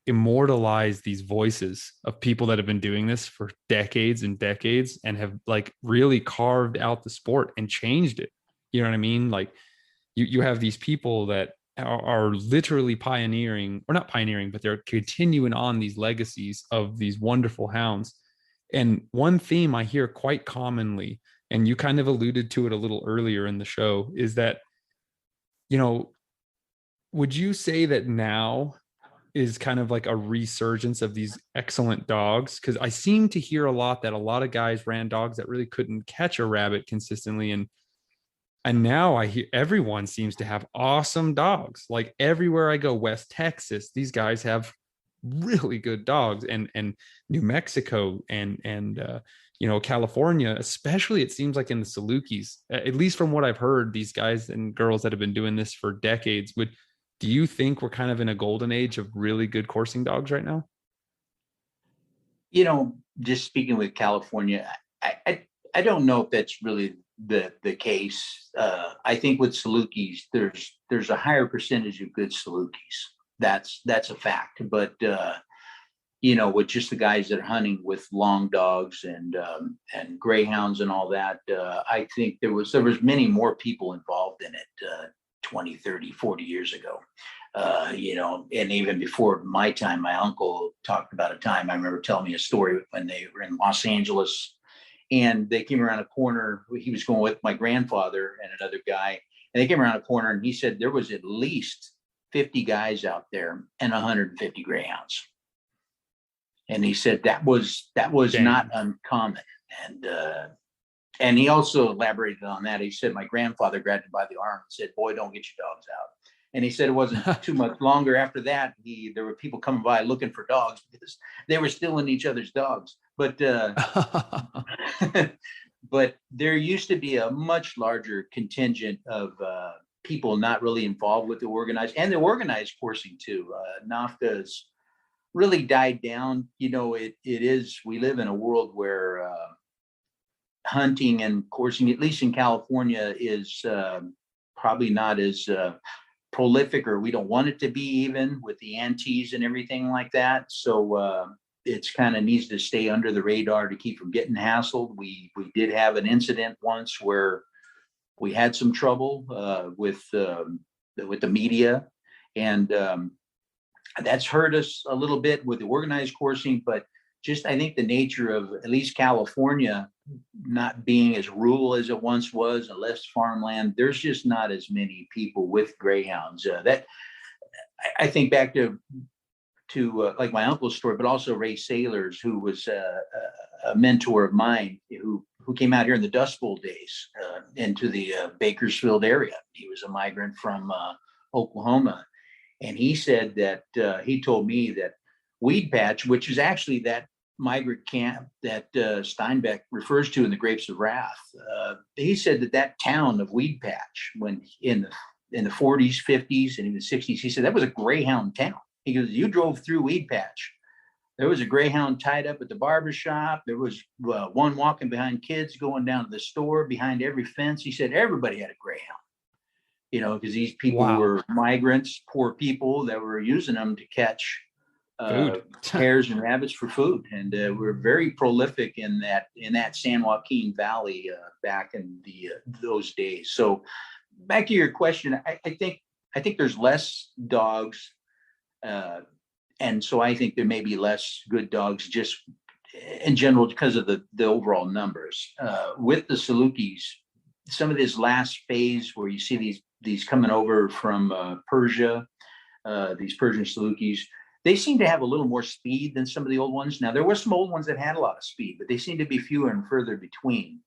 immortalize these voices of people that have been doing this for decades and decades and have like really carved out the sport and changed it. You know what I mean? Like you have these people that are literally pioneering, or not pioneering, but they're continuing on these legacies of these wonderful hounds. And one theme I hear quite commonly, and you kind of alluded to it a little earlier in the show, is that, would you say that now is kind of like a resurgence of these excellent dogs? Because I seem to hear a lot that a lot of guys ran dogs that really couldn't catch a rabbit consistently. And now I hear everyone seems to have awesome dogs. Like everywhere I go, West Texas, these guys have really good dogs, and New Mexico and California, especially, it seems like in the Salukis, at least from what I've heard, these guys and girls that have been doing this for decades do you think we're kind of in a golden age of really good coursing dogs right now? Just speaking with California, I don't know if that's really the case. I think with Salukis, there's a higher percentage of good Salukis. That's a fact. But with just the guys that are hunting with long dogs and greyhounds and all that, I think there was many more people involved in it 20, 30, 40 years ago. And even before my time, my uncle talked about a time. I remember telling me a story when they were in Los Angeles, And they came around a corner. He was going with my grandfather and another guy. And they came around a corner, and he said there was at least 50 guys out there and 150 greyhounds. And he said that was not uncommon. And he also elaborated on that. He said my grandfather grabbed him by the arm and said, "Boy, don't get your dogs out." And he said it wasn't too much longer after that. There were people coming by looking for dogs because they were stealing each other's dogs. But but there used to be a much larger contingent of people not really involved with the organized coursing too. NAFTA's really died down. You know, we live in a world where hunting and coursing, at least in California, is probably not as prolific, or we don't want it to be, even with the antes and everything like that. So it's kind of needs to stay under the radar to keep from getting hassled. We did have an incident once where we had some trouble with the media, and that's hurt us a little bit with the organized coursing. But just, I think the nature of at least California not being as rural as it once was, and less farmland, there's just not as many people with greyhounds. That I think back to like my uncle's story, but also Ray Sailors, who was a mentor of mine, who came out here in the Dust Bowl days into the Bakersfield area. He was a migrant from Oklahoma, and he said that he told me that Weed Patch, which is actually that migrant camp that Steinbeck refers to in The Grapes of Wrath, he said that town of Weed Patch, when in the 40s, 50s, and in the 60s, he said that was a greyhound town. He goes, you drove through Weed Patch, there was a greyhound tied up at the barbershop. There was one walking behind kids going down to the store. Behind every fence, he said everybody had a greyhound. You know, because these people were migrants, poor people that were using them to catch hares and rabbits for food, and we're very prolific in that San Joaquin Valley back in those days. So, back to your question, I think there's less dogs, and so I think there may be less good dogs just in general because of the overall numbers. With the Salukis, some of this last phase where you see these coming over from Persia, these Persian Salukis, they seem to have a little more speed than some of the old ones. Now, there were some old ones that had a lot of speed, but they seem to be fewer and further between.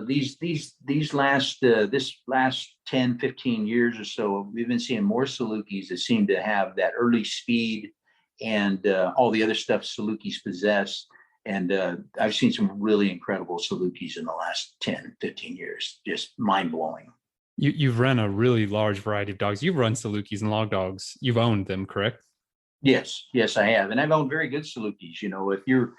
This last 10, 15 years or so, we've been seeing more Salukis that seem to have that early speed and all the other stuff Salukis possess. And I've seen some really incredible Salukis in the last 10, 15 years, just mind-blowing. You've run a really large variety of dogs. You've run Salukis and log dogs. You've owned them, correct? Yes, I have. And I've owned very good Salukis. You know, if you're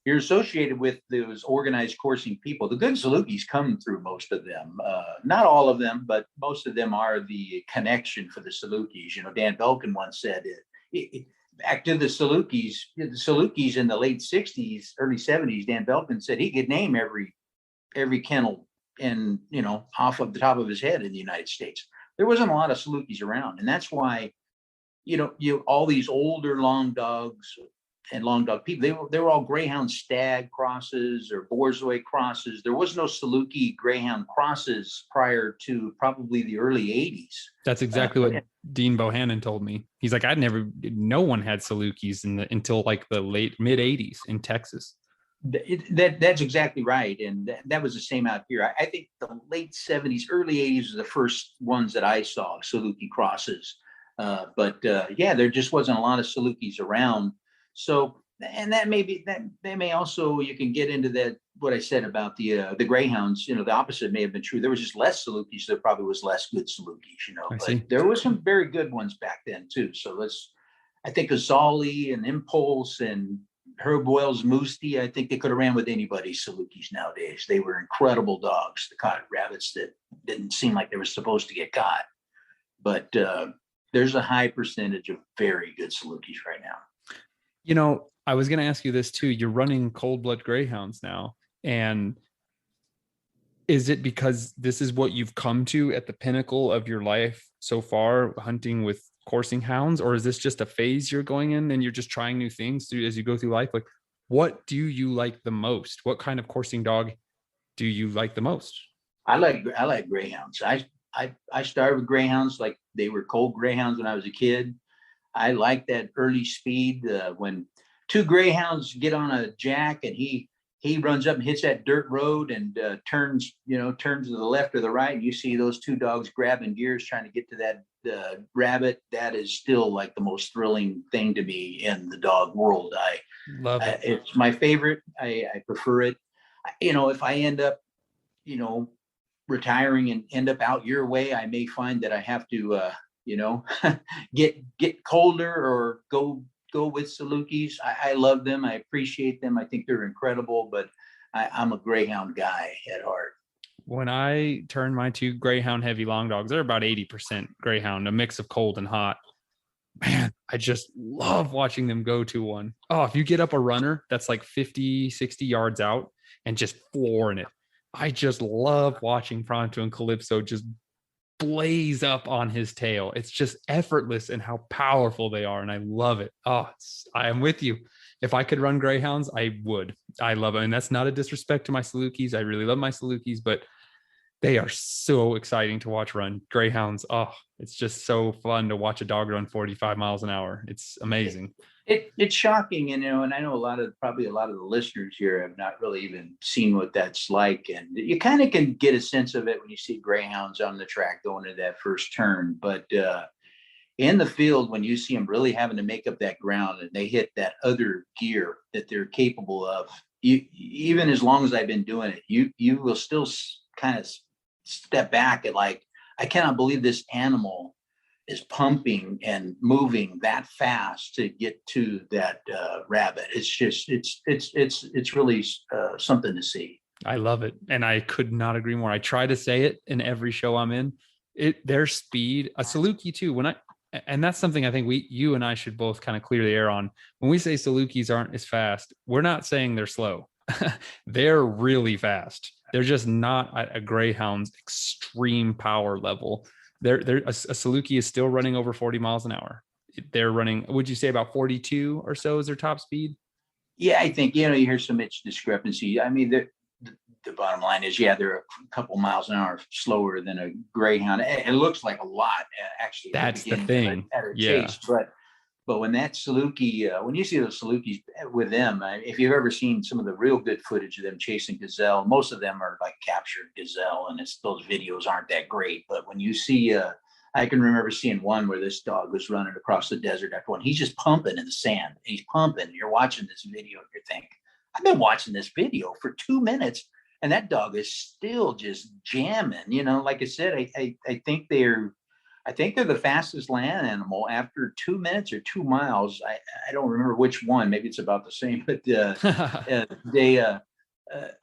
associated with those organized coursing people, the good Salukis come through most of them. Not all of them, but most of them are the connection for the Salukis. You know, Dan Belkin once said back to the Salukis in the late 60s, early 70s, Dan Belkin said he could name every kennel and, you know, off of the top of his head in the United States. There wasn't a lot of Salukis around. And that's why, you know, all these older long dogs and long dog people, they were all Greyhound stag crosses or Borzoi crosses. There was no Saluki Greyhound crosses prior to probably the early 80s. That's exactly what Dean Bohannon told me. He's like, no one had Salukis until like the mid 80s in Texas. That's exactly right. And that was the same out here. I think the late 70s, early 80s were the first ones that I saw, Saluki crosses. But there just wasn't a lot of Salukis around. So, and that may also, you can get into that, what I said about the Greyhounds, you know, the opposite may have been true. There was just less Salukis. There probably was less good Salukis, you know, but there was some very good ones back then too. So I think Azali and Impulse and Herb Wells Moosty, I think they could have ran with anybody's Salukis nowadays. They were incredible dogs that caught rabbits that didn't seem like they were supposed to get caught. But there's a high percentage of very good Salukis right now. You know, I was going to ask you this too. You're running cold blood Greyhounds now. And is it because this is what you've come to at the pinnacle of your life so far, hunting with coursing hounds? Or is this just a phase you're going in and you're just trying new things as you go through life? Like, what do you like the most? What kind of coursing dog do you like the most? I like greyhounds. I started with greyhounds like they were cold greyhounds when I was a kid. I like that early speed when two greyhounds get on a jack and he runs up and hits that dirt road and turns to the left or the right, and you see those two dogs grabbing gears trying to get to that rabbit. That is still like the most thrilling thing to me in the dog world. I love it. It's my favorite. I prefer it. If I end up retiring and end up out your way, I may find that I have to get colder or go with Salukis. I love them. I appreciate them. I think they're incredible, but I'm a greyhound guy at heart. When I turn my two greyhound heavy long dogs, they're about 80% greyhound, a mix of cold and hot. Man, I just love watching them go to one. Oh, if you get up a runner that's like 50, 60 yards out and just flooring it, I just love watching Pronto and Calypso just blaze up on his tail. It's just effortless in how powerful they are, and I love it. I am with you. If I could run greyhounds, I would. I love it, and that's not a disrespect to my Salukis. I really love my Salukis, but they are so exciting to watch run. Greyhounds, it's just so fun to watch a dog run 45 miles an hour. It's amazing. It's shocking, and I know probably a lot of the listeners here have not really even seen what that's like, and you kind of can get a sense of it when you see greyhounds on the track going to that first turn. But in the field, when you see them really having to make up that ground and they hit that other gear that they're capable of, even as long as I've been doing it, you will still kind of step back and like, I cannot believe this animal is pumping and moving that fast to get to that rabbit. It's just, it's really something to see. I love it. And I could not agree more. I try to say it in every show I'm in. Their speed, a Saluki too. And that's something I think you and I should both kind of clear the air on. When we say Salukis aren't as fast, we're not saying they're slow. They're really fast. They're just not at a greyhound's extreme power level. A Saluki is still running over 40 miles an hour. They're running, would you say about 42 or so is their top speed? Yeah, I think, you hear some discrepancy. I mean, the bottom line is, they're a couple miles an hour slower than a greyhound. It looks like a lot, actually. That's the thing. At a chase, but when that Saluki, when you see those Salukis with them, if you've ever seen some of the real good footage of them chasing gazelle, most of them are like captured gazelle, and those videos aren't that great. But when you see, I can remember seeing one where this dog was running across the desert after one. He's just pumping in the sand. He's pumping. You're watching this video, and you're thinking, I've been watching this video for 2 minutes, and that dog is still just jamming. Like I said, I think they're the fastest land animal after 2 minutes or 2 miles. I don't remember which one. Maybe it's about the same, but they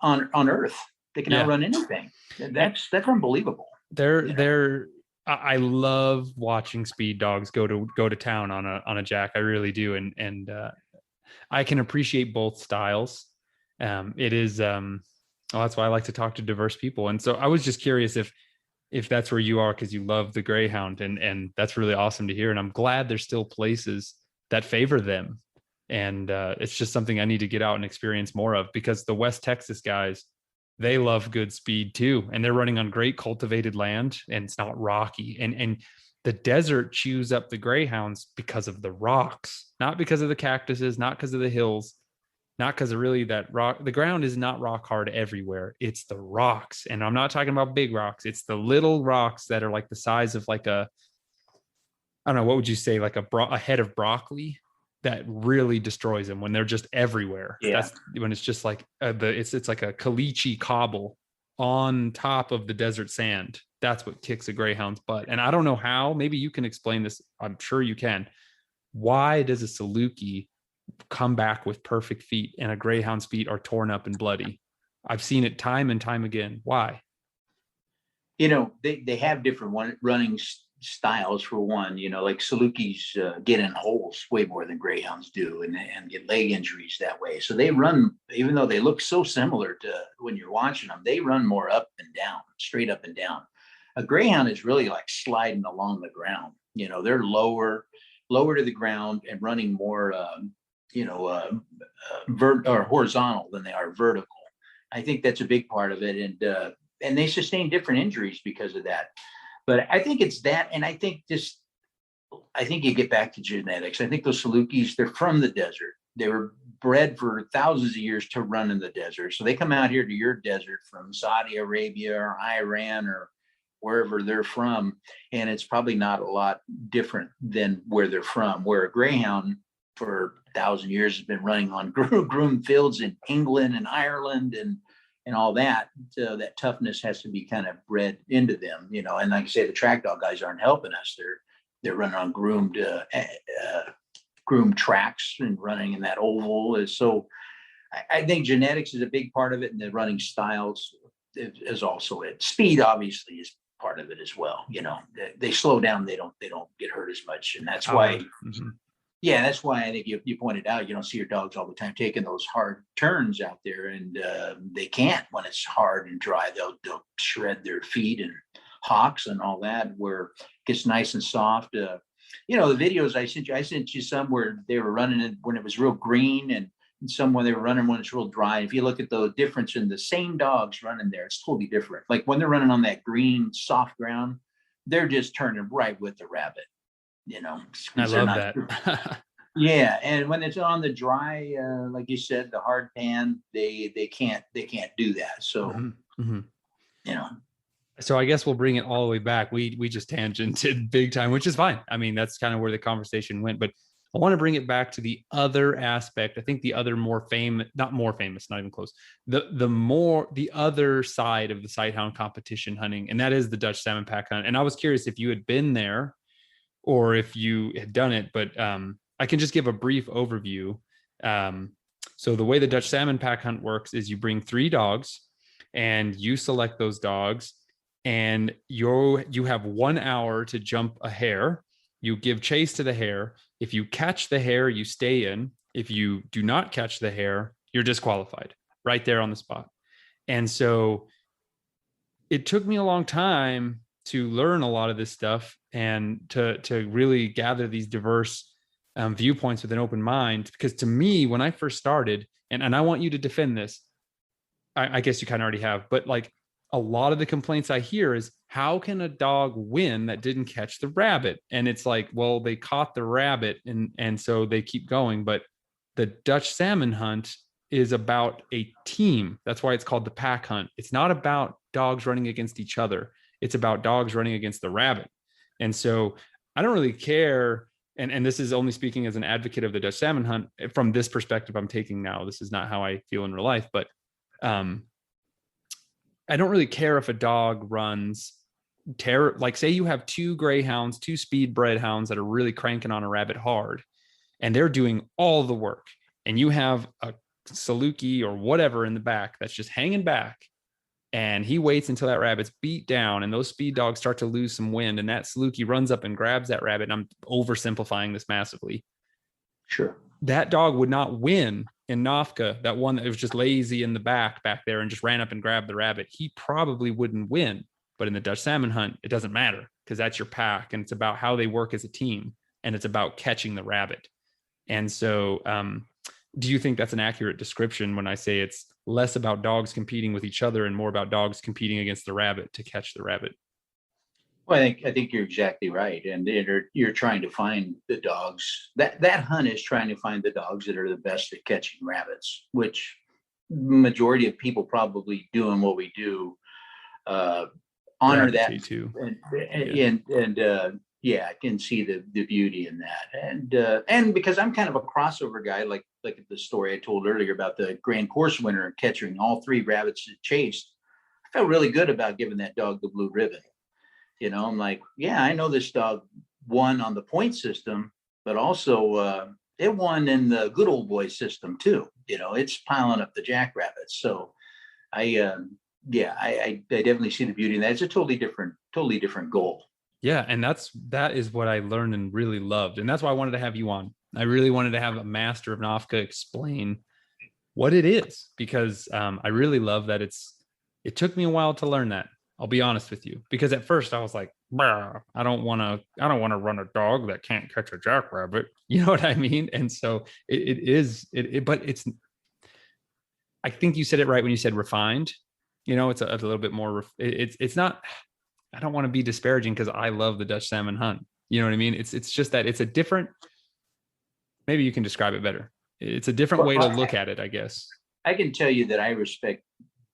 on Earth, they can outrun anything. That's unbelievable. I love watching speed dogs go to town on a jack. I really do, and I can appreciate both styles. It is that's why I like to talk to diverse people, and so I was just curious if that's where you are, because you love the greyhound, and that's really awesome to hear. And I'm glad there's still places that favor them. And it's just something I need to get out and experience more of, because the West Texas guys, they love good speed too. And they're running on great cultivated land, and it's not rocky. And the desert chews up the greyhounds because of the rocks, not because of the cactuses, not because of the hills, not because of really that rock. The ground is not rock hard everywhere. It's the rocks. And I'm not talking about big rocks. It's the little rocks that are like the size of like I don't know, what would you say? Like a head of broccoli, that really destroys them when they're just everywhere. Yeah. That's when it's just like it's like a caliche cobble on top of the desert sand. That's what kicks a greyhound's butt. And I don't know how, maybe you can explain this. I'm sure you can. Why does a Saluki come back with perfect feet and a greyhound's feet are torn up and bloody? I've seen it time and time again. Why? They have different running styles for one. Like Salukis get in holes way more than greyhounds do, and get leg injuries that way. So they run, even though they look so similar to when you're watching them, they run more up and down, straight up and down. A greyhound is really like sliding along the ground. They're lower to the ground and running more or horizontal than they are vertical. I think that's a big part of it. And they sustain different injuries because of that. But I think it's that. And I think you get back to genetics. I think those Salukis, they're from the desert. They were bred for thousands of years to run in the desert. So they come out here to your desert from Saudi Arabia or Iran or wherever they're from. And it's probably not a lot different than where they're from, where a Greyhound for 1,000 years has been running on groomed fields in England and Ireland and all that. So that toughness has to be kind of bred into them, you know. And like I say, the track dog guys aren't helping us. They're running on groomed tracks and running in that oval. So I think genetics is a big part of it, and the running styles is also it. Speed obviously is part of it as well. You know, they slow down, they don't get hurt as much, and that's why. Mm-hmm. Yeah, that's why I think you pointed out you don't see your dogs all the time taking those hard turns out there, and they can't when it's hard and dry. They'll shred their feet and hocks and all that, where it gets nice and soft. You know, the videos I sent you some where they were running it when it was real green, and some when they were running when it's real dry. If you look at the difference in the same dogs running there, it's totally different. Like when they're running on that green soft ground, they're just turning right with the rabbit. You know, I love that. Yeah, and when it's on the dry, like you said, the hard pan, they can't do that. So, you know. So I guess we'll bring it all the way back. We just tangented big time, which is fine. I mean, that's kind of where the conversation went. But I want to bring it back to the other aspect. I think the other not even close. The other side of the Sighthound competition hunting, and that is the Dutch salmon pack hunt. And I was curious if you had been there, or if you had done it, but I can just give a brief overview. So the way the Dutch salmon pack hunt works is you bring 3 dogs and you select those dogs, and you have 1 hour to jump a hare. You give chase to the hare. If you catch the hare, you stay in. If you do not catch the hare, you're disqualified right there on the spot. And so it took me a long time to learn a lot of this stuff and to really gather these diverse viewpoints with an open mind. Because to me, when I first started, and I want you to defend this, I guess you kind of already have, but like a lot of the complaints I hear is, how can a dog win that didn't catch the rabbit? And it's like, well, they caught the rabbit and so they keep going. But the Dutch salmon hunt is about a team. That's why it's called the pack hunt. It's not about dogs running against each other. It's about dogs running against the rabbit. And so I don't really care. And this is only speaking as an advocate of the Dutch salmon hunt from this perspective I'm taking now. This is not how I feel in real life, but I don't really care if a dog runs like say you have 2 greyhounds, 2 speed bred hounds that are really cranking on a rabbit hard, and they're doing all the work. And you have a Saluki or whatever in the back that's just hanging back, and he waits until that rabbit's beat down and those speed dogs start to lose some wind, and that Saluki runs up and grabs that rabbit. And I'm oversimplifying this massively. Sure. That dog would not win in Nafka, that one that was just lazy in the back there and just ran up and grabbed the rabbit. He probably wouldn't win. But in the Dutch salmon hunt, it doesn't matter, because that's your pack, and it's about how they work as a team, and it's about catching the rabbit. And so do you think that's an accurate description when I say it's less about dogs competing with each other and more about dogs competing against the rabbit to catch the rabbit? Well, I think you're exactly right. And you're trying to find the dogs. That hunt is trying to find the dogs that are the best at catching rabbits, which majority of people probably doing what we do honor that too. I can see the beauty in that. And because I'm kind of a crossover guy, like the story I told earlier about the Grand Course winner catching all 3 rabbits that chased, I felt really good about giving that dog the blue ribbon. You know, I'm like, yeah, I know this dog won on the point system, but also it won in the good old boy system too. You know, it's piling up the jackrabbits. So I definitely see the beauty in that. It's a totally different goal. Yeah. And that is what I learned and really loved. And that's why I wanted to have you on. I really wanted to have a master of Nafka explain what it is, because I really love that it took me a while to learn that. I'll be honest with you, because at first I was like, I don't want to run a dog that can't catch a jackrabbit. You know what I mean? And so but I think you said it right when you said refined. It's a little bit more. It's not. I don't want to be disparaging because I love the Dutch salmon hunt. You know what I mean? It's just that it's a different. Maybe you can describe it better. It's a different way to look at it, I guess. I can tell you that I respect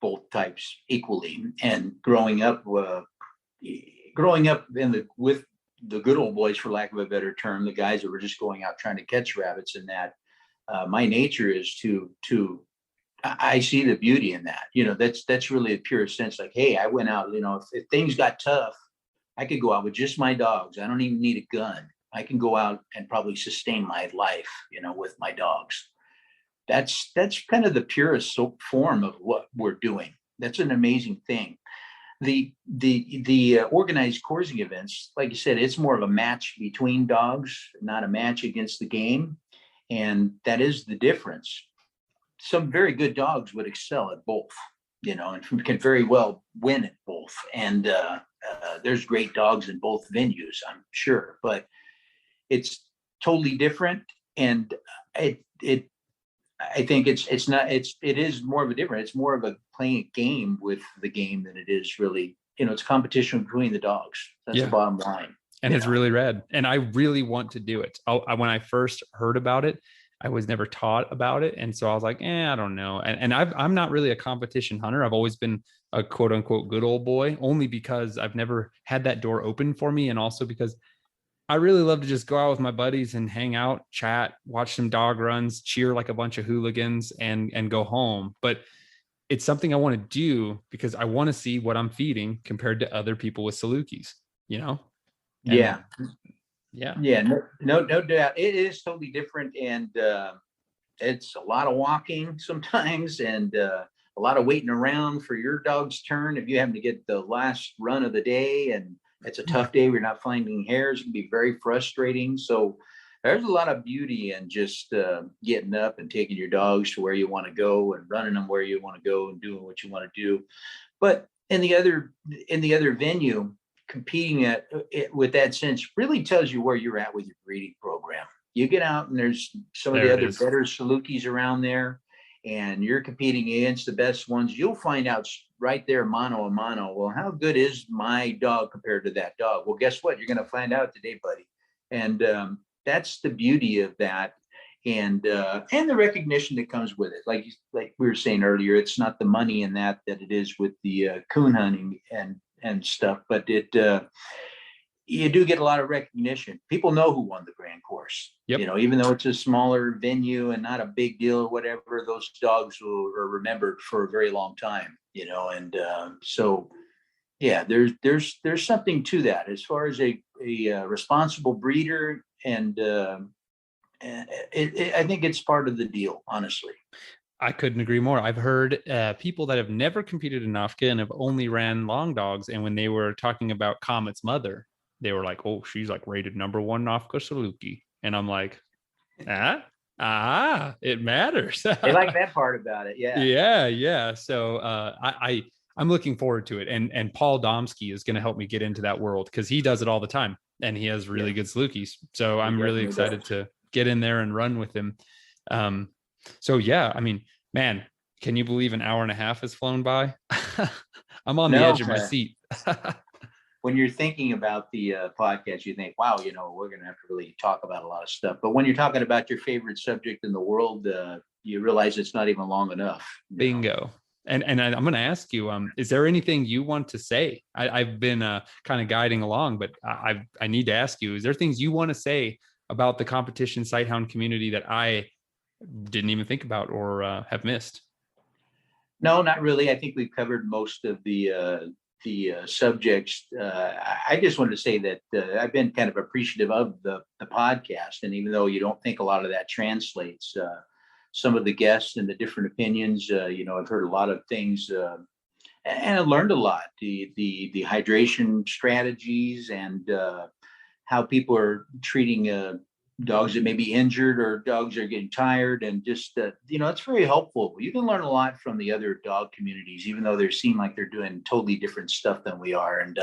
both types equally. And growing up with the good old boys, for lack of a better term, the guys that were just going out trying to catch rabbits, and that my nature is to I see the beauty in that. That's really a pure sense. Like, hey, I went out. If things got tough, I could go out with just my dogs. I don't even need a gun. I can go out and probably sustain my life, with my dogs. That's kind of the purest form of what we're doing. That's an amazing thing. The organized coursing events, like you said, it's more of a match between dogs, not a match against the game. And that is the difference. Some very good dogs would excel at both, and can very well win at both. And there's great dogs in both venues, I'm sure, but it's totally different. And I think it is more of a different. It's more of a playing a game with the game than it is really, it's competition between the dogs. That's the bottom line. And it's really rad. And I really want to do it. When I first heard about it, I was never taught about it. And so I was like, I don't know. And I'm not really a competition hunter. I've always been a quote unquote good old boy, only because I've never had that door open for me. And also because I really love to just go out with my buddies and hang out, chat, watch some dog runs, cheer like a bunch of hooligans, and go home. But it's something I want to do because I want to see what I'm feeding compared to other people with Salukis, And yeah. No doubt. It is totally different. And it's a lot of walking sometimes, and a lot of waiting around for your dog's turn. If you happen to get the last run of the day and it's a tough day, we're not finding hares, it can be very frustrating. So there's a lot of beauty in just getting up and taking your dogs to where you want to go and running them where you want to go and doing what you want to do. But in the other venue, competing with that sense really tells you where you're at with your breeding program. You get out and there's some of the other better Salukis around there, and you're competing against the best ones. You'll find out right there, mano a mano. Well, how good is my dog compared to that dog? Well, guess what? You're going to find out today, buddy. And that's the beauty of that, and the recognition that comes with it. Like we were saying earlier, it's not the money in that it is with the coon hunting and stuff, but you do get a lot of recognition. People know who won the grand course. Yep. Even though it's a smaller venue and not a big deal or whatever, those dogs are remembered for a very long time. And so yeah, there's something to that as far as a responsible breeder, and I think it's part of the deal, honestly. I couldn't agree more. I've heard people that have never competed in NAFCA and have only ran long dogs. And when they were talking about Comet's mother, they were like, oh, she's like rated #1 NAFCA Saluki. And I'm like, it matters. They like that part about it. Yeah. Yeah. So I'm looking forward to it. And Paul Domsky is going to help me get into that world because he does it all the time and he has really good Salukis. So I'm really excited to get in there and run with him. So yeah, I mean, man, can you believe an hour and a half has flown by? I'm on the edge of my seat. When you're thinking about the podcast, you think, wow, we're going to have to really talk about a lot of stuff. But when you're talking about your favorite subject in the world, you realize it's not even long enough. Bingo. And I'm going to ask you, is there anything you want to say? I've been kind of guiding along, but I need to ask you, is there things you want to say about the competition Sighthound community that I didn't even think about or have missed? No, not really. I think we've covered most of the subjects. I just wanted to say that I've been kind of appreciative of the podcast, and even though you don't think a lot of that translates, some of the guests and the different opinions, I've heard a lot of things, and I learned a lot. The hydration strategies and how people are treating dogs that may be injured or dogs are getting tired, and just it's very helpful. You can learn a lot from the other dog communities, even though they seem like they're doing totally different stuff than we are. And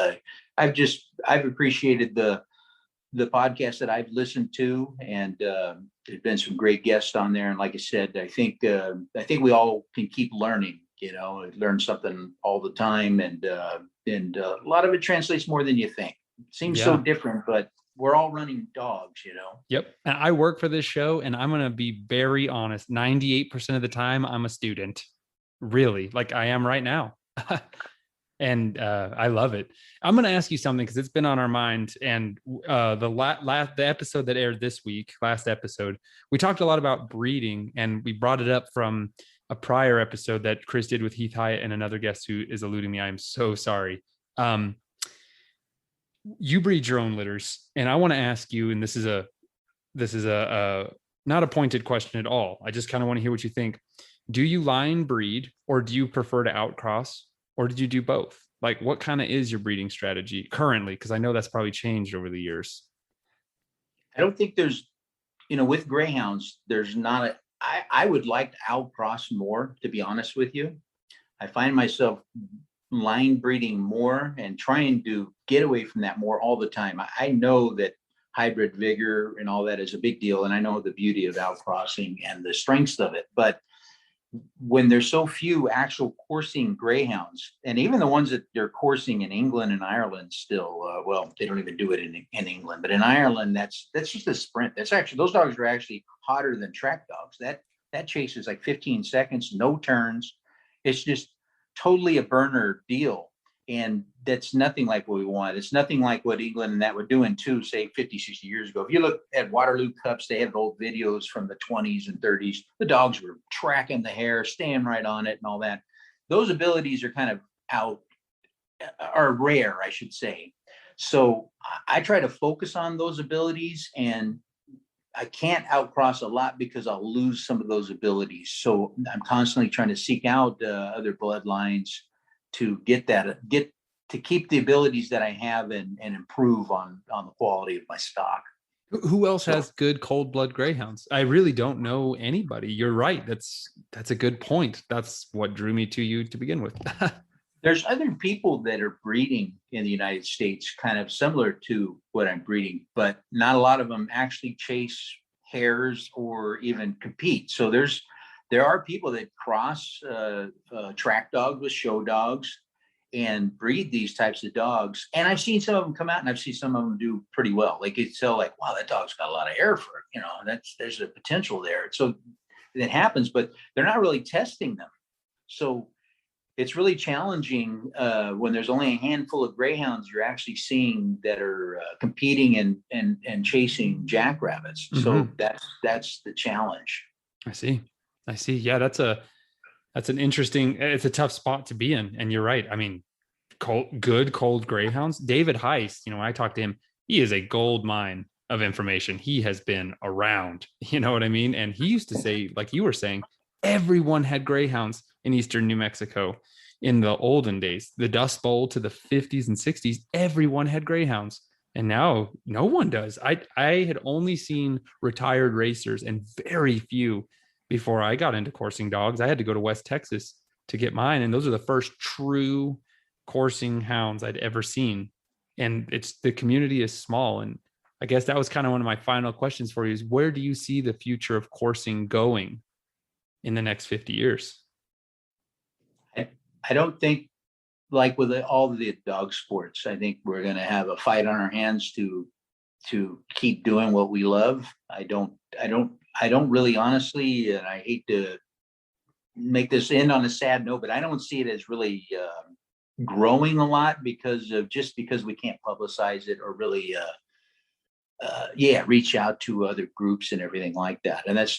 I've appreciated the the podcasts that I've listened to, and there's been some great guests on there. And like I said, I think we all can keep learning. Learn something all the time, and a lot of it translates more than you think. It seems so different, but we're all running dogs. Yep. And I work for this show, and I'm going to be very honest. 98% of the time, I'm a student. Really, like I am right now. And I love it. I'm going to ask you something because it's been on our mind. And the episode that aired this week, last episode, we talked a lot about breeding, and we brought it up from a prior episode that Chris did with Heath Hyatt and another guest who is eluding me. I am so sorry. You breed your own litters, and I want to ask you, and this is a not a pointed question at all. I just kind of want to hear what you think. Do you line breed, or do you prefer to outcross? Or did you do both? Like, what kind of is your breeding strategy currently? Because I know that's probably changed over the years. I don't think there's, with Greyhounds, there's not I would like to outcross more, to be honest with you. I find myself line breeding more and trying to get away from that more all the time. I know that hybrid vigor and all that is a big deal. And I know the beauty of outcrossing and the strengths of it. But when there's so few actual coursing greyhounds, and even the ones that they're coursing in England and Ireland still, they don't even do it in England, but in Ireland, that's just a sprint. Those dogs are actually hotter than track dogs. That chase is like 15 seconds, no turns. It's just totally a burner deal. And that's nothing like what we want. It's nothing like what England and that were doing too, say 50, 60 years ago. If you look at Waterloo Cups, they have old videos from the 20s and 30s. The dogs were tracking the hare, staying right on it and all that. Those abilities are kind of are rare, I should say. So I try to focus on those abilities, and I can't outcross a lot because I'll lose some of those abilities. So I'm constantly trying to seek out other bloodlines to to keep the abilities that I have and improve on the quality of my stock. Who else has good cold blood greyhounds? I really don't know anybody. You're right. That's a good point. That's what drew me to you to begin with. There's other people that are breeding in the United States, kind of similar to what I'm breeding, but not a lot of them actually chase hares or even compete. So there are people that cross track dogs with show dogs and breed these types of dogs. And I've seen some of them come out, and I've seen some of them do pretty well. Like you tell, like, wow, that dog's got a lot of hair for it. There's a potential there. So it happens, but they're not really testing them. So it's really challenging when there's only a handful of greyhounds you're actually seeing that are competing and chasing jackrabbits. Mm-hmm. So that's the challenge. I see. Yeah, that's an interesting. It's a tough spot to be in, and you're right. I mean, good cold greyhounds. David Heiss, I talked to him. He is a gold mine of information. He has been around. You know what I mean? And he used to say, like you were saying, everyone had greyhounds in eastern New Mexico in the olden days, the Dust Bowl to the 50s and 60s. Everyone had greyhounds, and now no one does. I had only seen retired racers and very few before I got into coursing dogs. I had to go to West Texas to get mine, and those are the first true coursing hounds I'd ever seen. And the community is small, and I guess that was kind of one of my final questions for you is, where do you see the future of coursing going in the next 50 years? I don't think, like with all the dog sports, I think we're going to have a fight on our hands to keep doing what we love. I don't really, honestly, and I hate to make this end on a sad note, but I don't see it as really growing a lot because we can't publicize it or really reach out to other groups and everything like that. And that's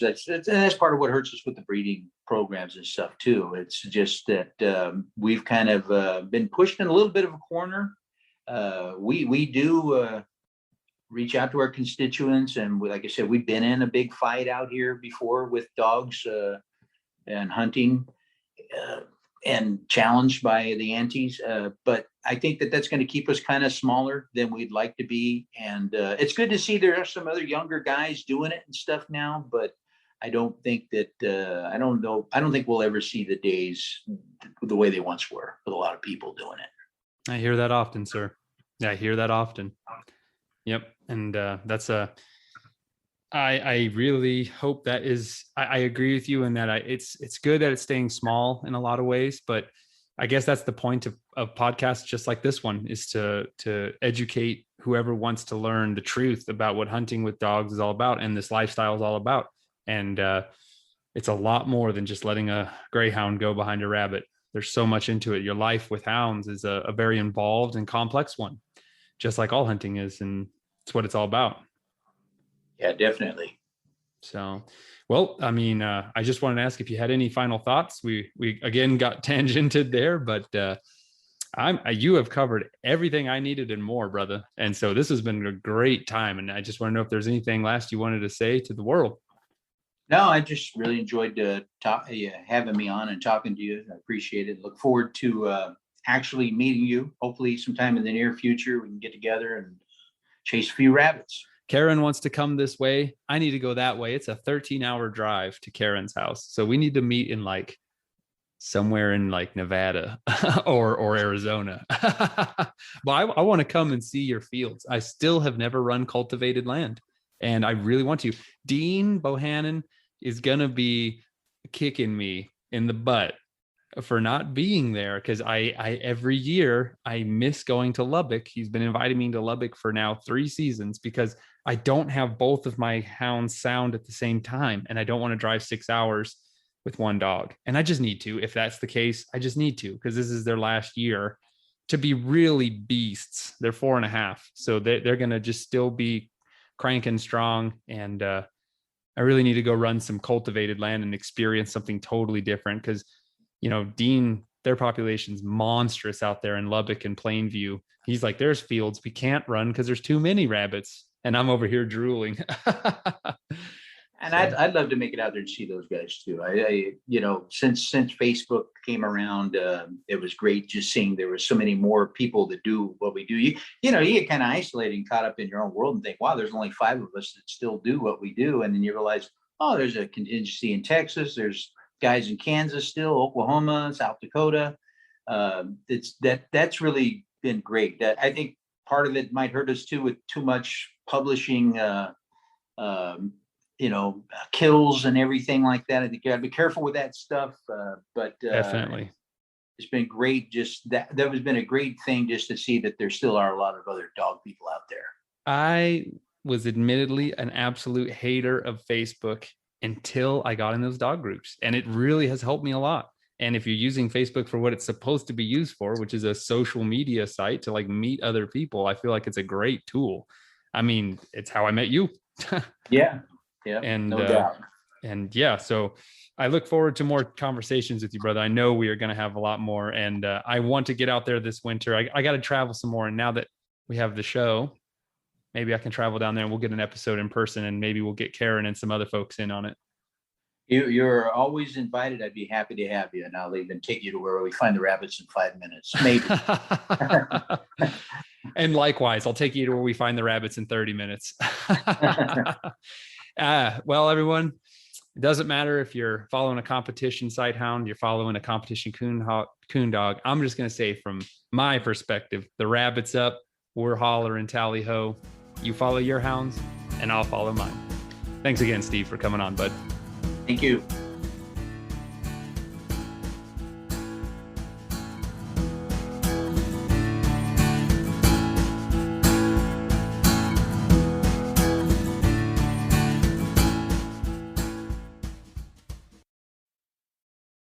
part of what hurts us with the breeding programs and stuff too. It's just that we've kind of been pushed in a little bit of a corner. We do reach out to our constituents, and like I said, we've been in a big fight out here before with dogs and hunting and challenged by the antis. But I think that's going to keep us kind of smaller than we'd like to be. And it's good to see there are some other younger guys doing it and stuff now, but I don't think that, I don't think we'll ever see the days the way they once were with a lot of people doing it. I hear that often, sir. Yeah, I hear that often. Yep. And I really hope that is, I agree with you in that it's good that it's staying small in a lot of ways, but I guess that's the point of podcasts just like this one, is to educate whoever wants to learn the truth about what hunting with dogs is all about and this lifestyle is all about. And it's a lot more than just letting a greyhound go behind a rabbit. There's so much into it. Your life with hounds is a very involved and complex one, just like all hunting is. And it's what it's all about. Yeah, definitely. So, well, I mean, I just wanted to ask if you had any final thoughts. We again got tangented there, but you have covered everything I needed and more, brother. And so this has been a great time. And I just want to know if there's anything last you wanted to say to the world. No, I just really enjoyed having me on and talking to you. I appreciate it. Look forward to actually meeting you. Hopefully sometime in the near future, we can get together and chase a few rabbits. Karen wants to come this way. I need to go that way. It's a 13-hour drive to Karen's house. So we need to meet in like somewhere in like Nevada or Arizona. But I want to come and see your fields. I still have never run cultivated land and I really want to. Dean Bohannon is going to be kicking me in the butt for not being there, because I every year I miss going to Lubbock. He's been inviting me to Lubbock for now 3 seasons because I don't have both of my hounds sound at the same time, and I don't want to drive 6 hours with one dog. And I just need to. If that's the case, I just need to, because this is their last year to be really beasts. They're 4.5, so they're going to just still be cranking strong. And I really need to go run some cultivated land and experience something totally different, because Dean, their population's monstrous out there in Lubbock and Plainview. He's like, there's fields we can't run because there's too many rabbits. And I'm over here drooling. And I'd love to make it out there and see those guys too. I since Facebook came around, it was great just seeing there were so many more people that do what we do. You get kind of isolated and caught up in your own world and think, wow, there's only 5 of us that still do what we do. And then you realize, oh, there's a contingency in Texas. There's guys in Kansas still, Oklahoma, South Dakota. That's really been great. That I think part of it might hurt us too with too much publishing, kills and everything like that. I think you got to be careful with that stuff. But definitely, it's been great. Just that has been a great thing just to see that there still are a lot of other dog people out there. I was admittedly an absolute hater of Facebook until I got in those dog groups, and it really has helped me a lot. And if you're using Facebook for what it's supposed to be used for, which is a social media site to like meet other people, I feel like it's a great tool. I mean, it's how I met you. Yeah. And no doubt. And yeah, so I look forward to more conversations with you, brother. I know we are going to have a lot more, and I want to get out there this winter. I got to travel some more. And now that we have the show, maybe I can travel down there and we'll get an episode in person, and maybe we'll get Karen and some other folks in on it. You're always invited. I'd be happy to have you, and I'll even take you to where we find the rabbits in 5 minutes, maybe. And likewise, I'll take you to where we find the rabbits in 30 minutes. Well, everyone, it doesn't matter if you're following a competition sighthound, you're following a competition coon dog. I'm just going to say, from my perspective, the rabbit's up, we're hollering tally ho. You follow your hounds and I'll follow mine. Thanks again, Steve, for coming on, bud. Thank you.